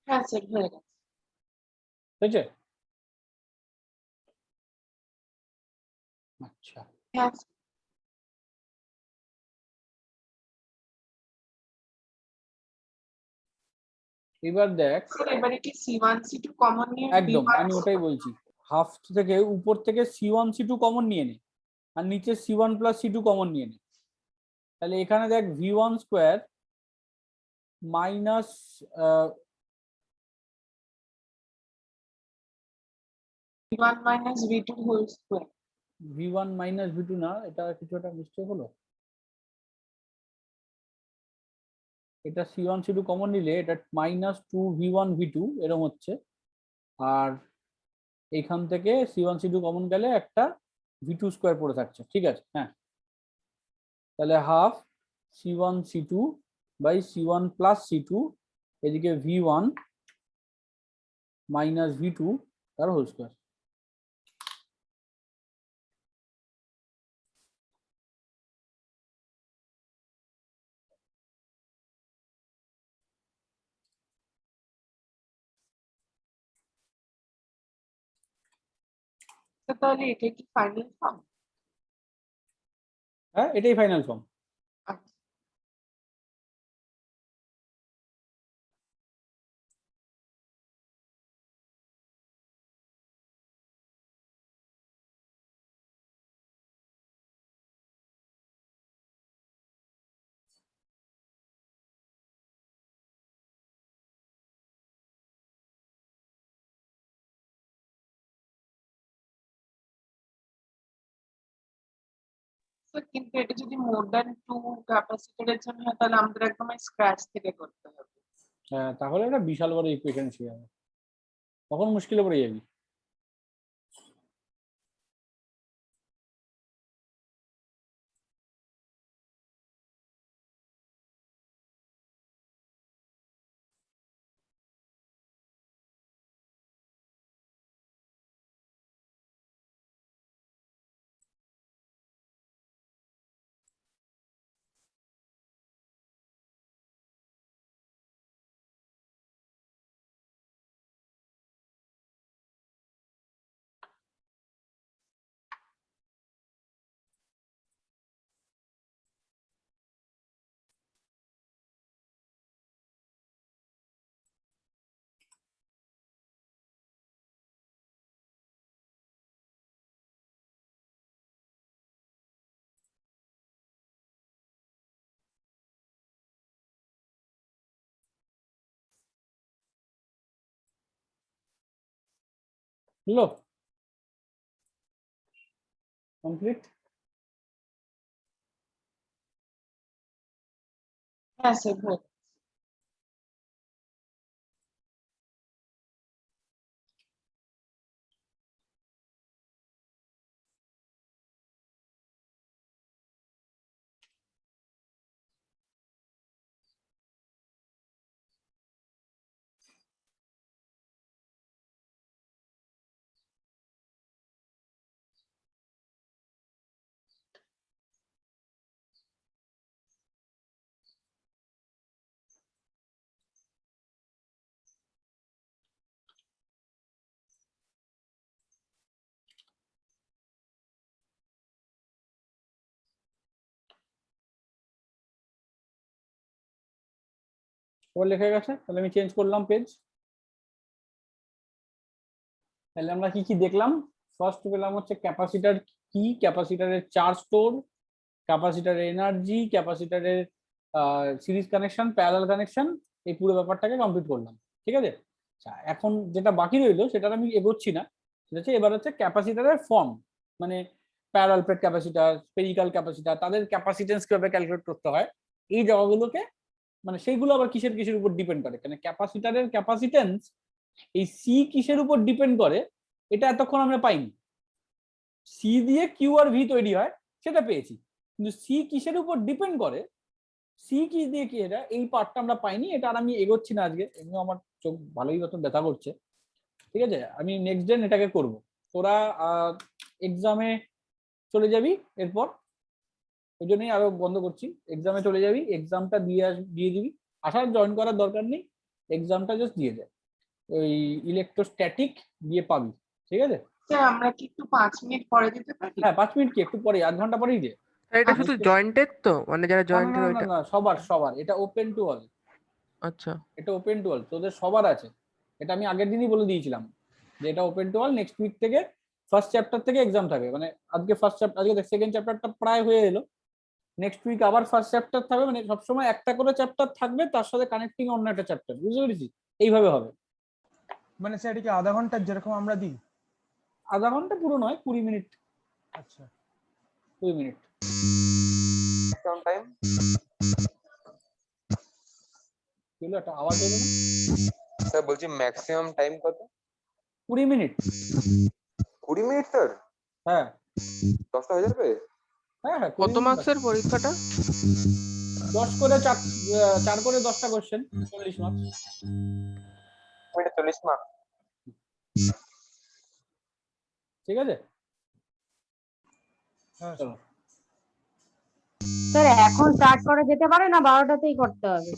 হ্যাঁ স্যার হয়ে গেছে। হয়েছে? আচ্ছা হ্যাঁ এবার দেখ স্যার এবারে কি C1 C2 কমন নিয়ে একদম V1 আমি ওটাই বলছি, হাফ থেকে উপর থেকে c1 c2 কমন নিয়ে নে আর নিচে c1 প্লাস c2 কমন নিয়ে নে। তাহলে এখানে দেখ v1 square minus V1 minus V2 whole square। v1 minus v2 না, এটা কিছু একটা মিস্টেক হলো। এটা c1 c2 কমন নিলে এটা মাইনাস 2v1 v2 এরকম হচ্ছে, আর এইখান থেকে c1 c2 কমন গেলে একটা v2 স্কোয়ার পড়ে থাকছে। ঠিক আছে, হ্যাঁ তাহলে half c1 c2 by c1 plus c2 এদিকে v1 মাইনাস v2 তার হোল স্কোয়ার। তো তাহলে এটা কি ফাইনাল ফর্ম? হ্যাঁ এটাই ফাইনাল ফর্ম। আচ্ছা স্যার কিন্তু এটা যদি মোর দ্যান 2 ক্যাপাসিটরের জন্য হয় তাহলে আমাদের একদম স্ক্র্যাচ থেকে করতে হবে। হ্যাঁ তাহলে এটা বিশাল বড় ইকুয়েশন ছিল, তখন মুশকিলে পড়ে যাবি। হলো কমপ্লিট। হ্যাঁ স্যার হয়ে গেছে। সবার লেখা গেছে? তাহলে আমি চেঞ্জ করলাম পেজ। তাহলে আমরা কি কি দেখলাম? ফার্স্ট পেলাম হচ্ছে ক্যাপাসিটার কি, ক্যাপাসিটারের চার্জ স্টোর, ক্যাপাসিটারের এনার্জি, ক্যাপাসিটারের সিরিজ কানেকশন, প্যারালাল কানেকশন, এই পুরো ব্যাপারটাকে কমপ্লিট করলাম। ঠিক আছে, আচ্ছা এখন যেটা বাকি রইলো সেটা আমি এগোচ্ছি না, সেটা হচ্ছে এবার হচ্ছে ক্যাপাসিটারের ফর্ম, মানে parallel plate capacitor, spherical capacitor, তাদের ক্যাপাসিটেন্স কিভাবে ক্যালকুলেট করতে হয়, এই জায়গাগুলোকে, মানে সেইগুলো আবার কিসের কিসের উপর ডিপেন্ড করে, কারণ ক্যাপাসিটারের ক্যাপাসিটেন্স এই সি কিসের উপর ডিপেন্ড করে এটা এতক্ষণ আমরা পাইনি। সি দিয়ে কিউ আর ভি তৈরি হয় সেটা পেয়েছি, কিন্তু সি কিসের উপর ডিপেন্ড করে, সি কি দিয়ে কি, এটা এই পার্টটা আমরা পাইনি। এটা আর আমি এগোচ্ছি না আজকে, এমনি আমার চোখ ভালোই মতন ব্যথা করছে। ঠিক আছে, আমি নেক্সট ডে এটাকে করব। তোরা এক্সামে চলে যাবি এরপর, ওই জন্যই আরো বন্ধ করছি। এক্সামে চলে যাবি, এক্সামটা দিয়ে দিবি, আসার জয়েন করার দরকার নেই, এক্সামটা জাস্ট দিয়ে দে, ওই ইলেকট্রোস্ট্যাটিক দিয়ে পাবি। ঠিক আছে, স্যার আমরা কি একটু 5 মিনিট পরে দিতে পারি? হ্যাঁ 5 মিনিট কি একটু পরে, আধ ঘন্টা পরেই দে। আর এটা শুধু জয়েন্টের তো, মানে যারা না না জয়েন্টের না ওইটা? না, সবার সবার, এটা ওপেন টু অল, আচ্ছা এটা ওপেন টু অল, তোদের সবার আছে। এটা আমি আগের দিনই বলে দিয়েছিলাম যে এটা open to all. Next week থেকে ফার্স্ট চ্যাপ্টার থেকে এক্সাম থাকবে, মানে আজকে ফার্স্ট চ্যাপ্টার, আজকে সেকেন্ড চ্যাপ্টারটা প্রায় হয়ে এলো, নেক্সট উইক আবার ফার্স্ট চ্যাপ্টার থাকবে, মানে সবসময় একটা করে চ্যাপ্টার থাকবে, তার সাথে কানেক্টিং অন্য একটা চ্যাপ্টার, বুঝতে পেরেছি? এইভাবে হবে। মানে স্যার এটা কি আধা ঘন্টা যেরকম আমরা দিই? আধা ঘন্টা পুরো নয়, 20 মিনিট, আচ্ছা 2 মিনিট। টাইম কি হলো, একটা আওয়াজ হলো না? স্যার বলছি ম্যাক্সিমাম টাইম কত? 20 মিনিট। 20 minute sir? হ্যাঁ 10টা হয়ে যাবে? হ্যাঁ হ্যাঁ, 20 কত মিনিট মার্কসের পরীক্ষাটা? 10 করে 4 করে 10টা কোশ্চেন, 40 মার্কস। 40 মার্ক? ঠিক আছে, হ্যাঁ চলো। স্যার এখন স্টার্ট করে যেতে পারে না 12টাতেই করতে হবে?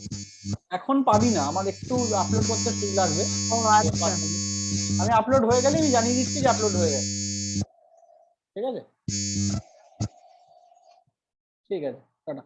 এখন পাবি না, আমার একটু আপলোড করতে ঠিক লাগবে। ও আচ্ছা। আমি আপলোড হয়ে গেলে আমি জানিয়ে দিচ্ছি যে আপলোড হয়ে গেছে। ঠিক আছে, ঠিক আছে, টাটা।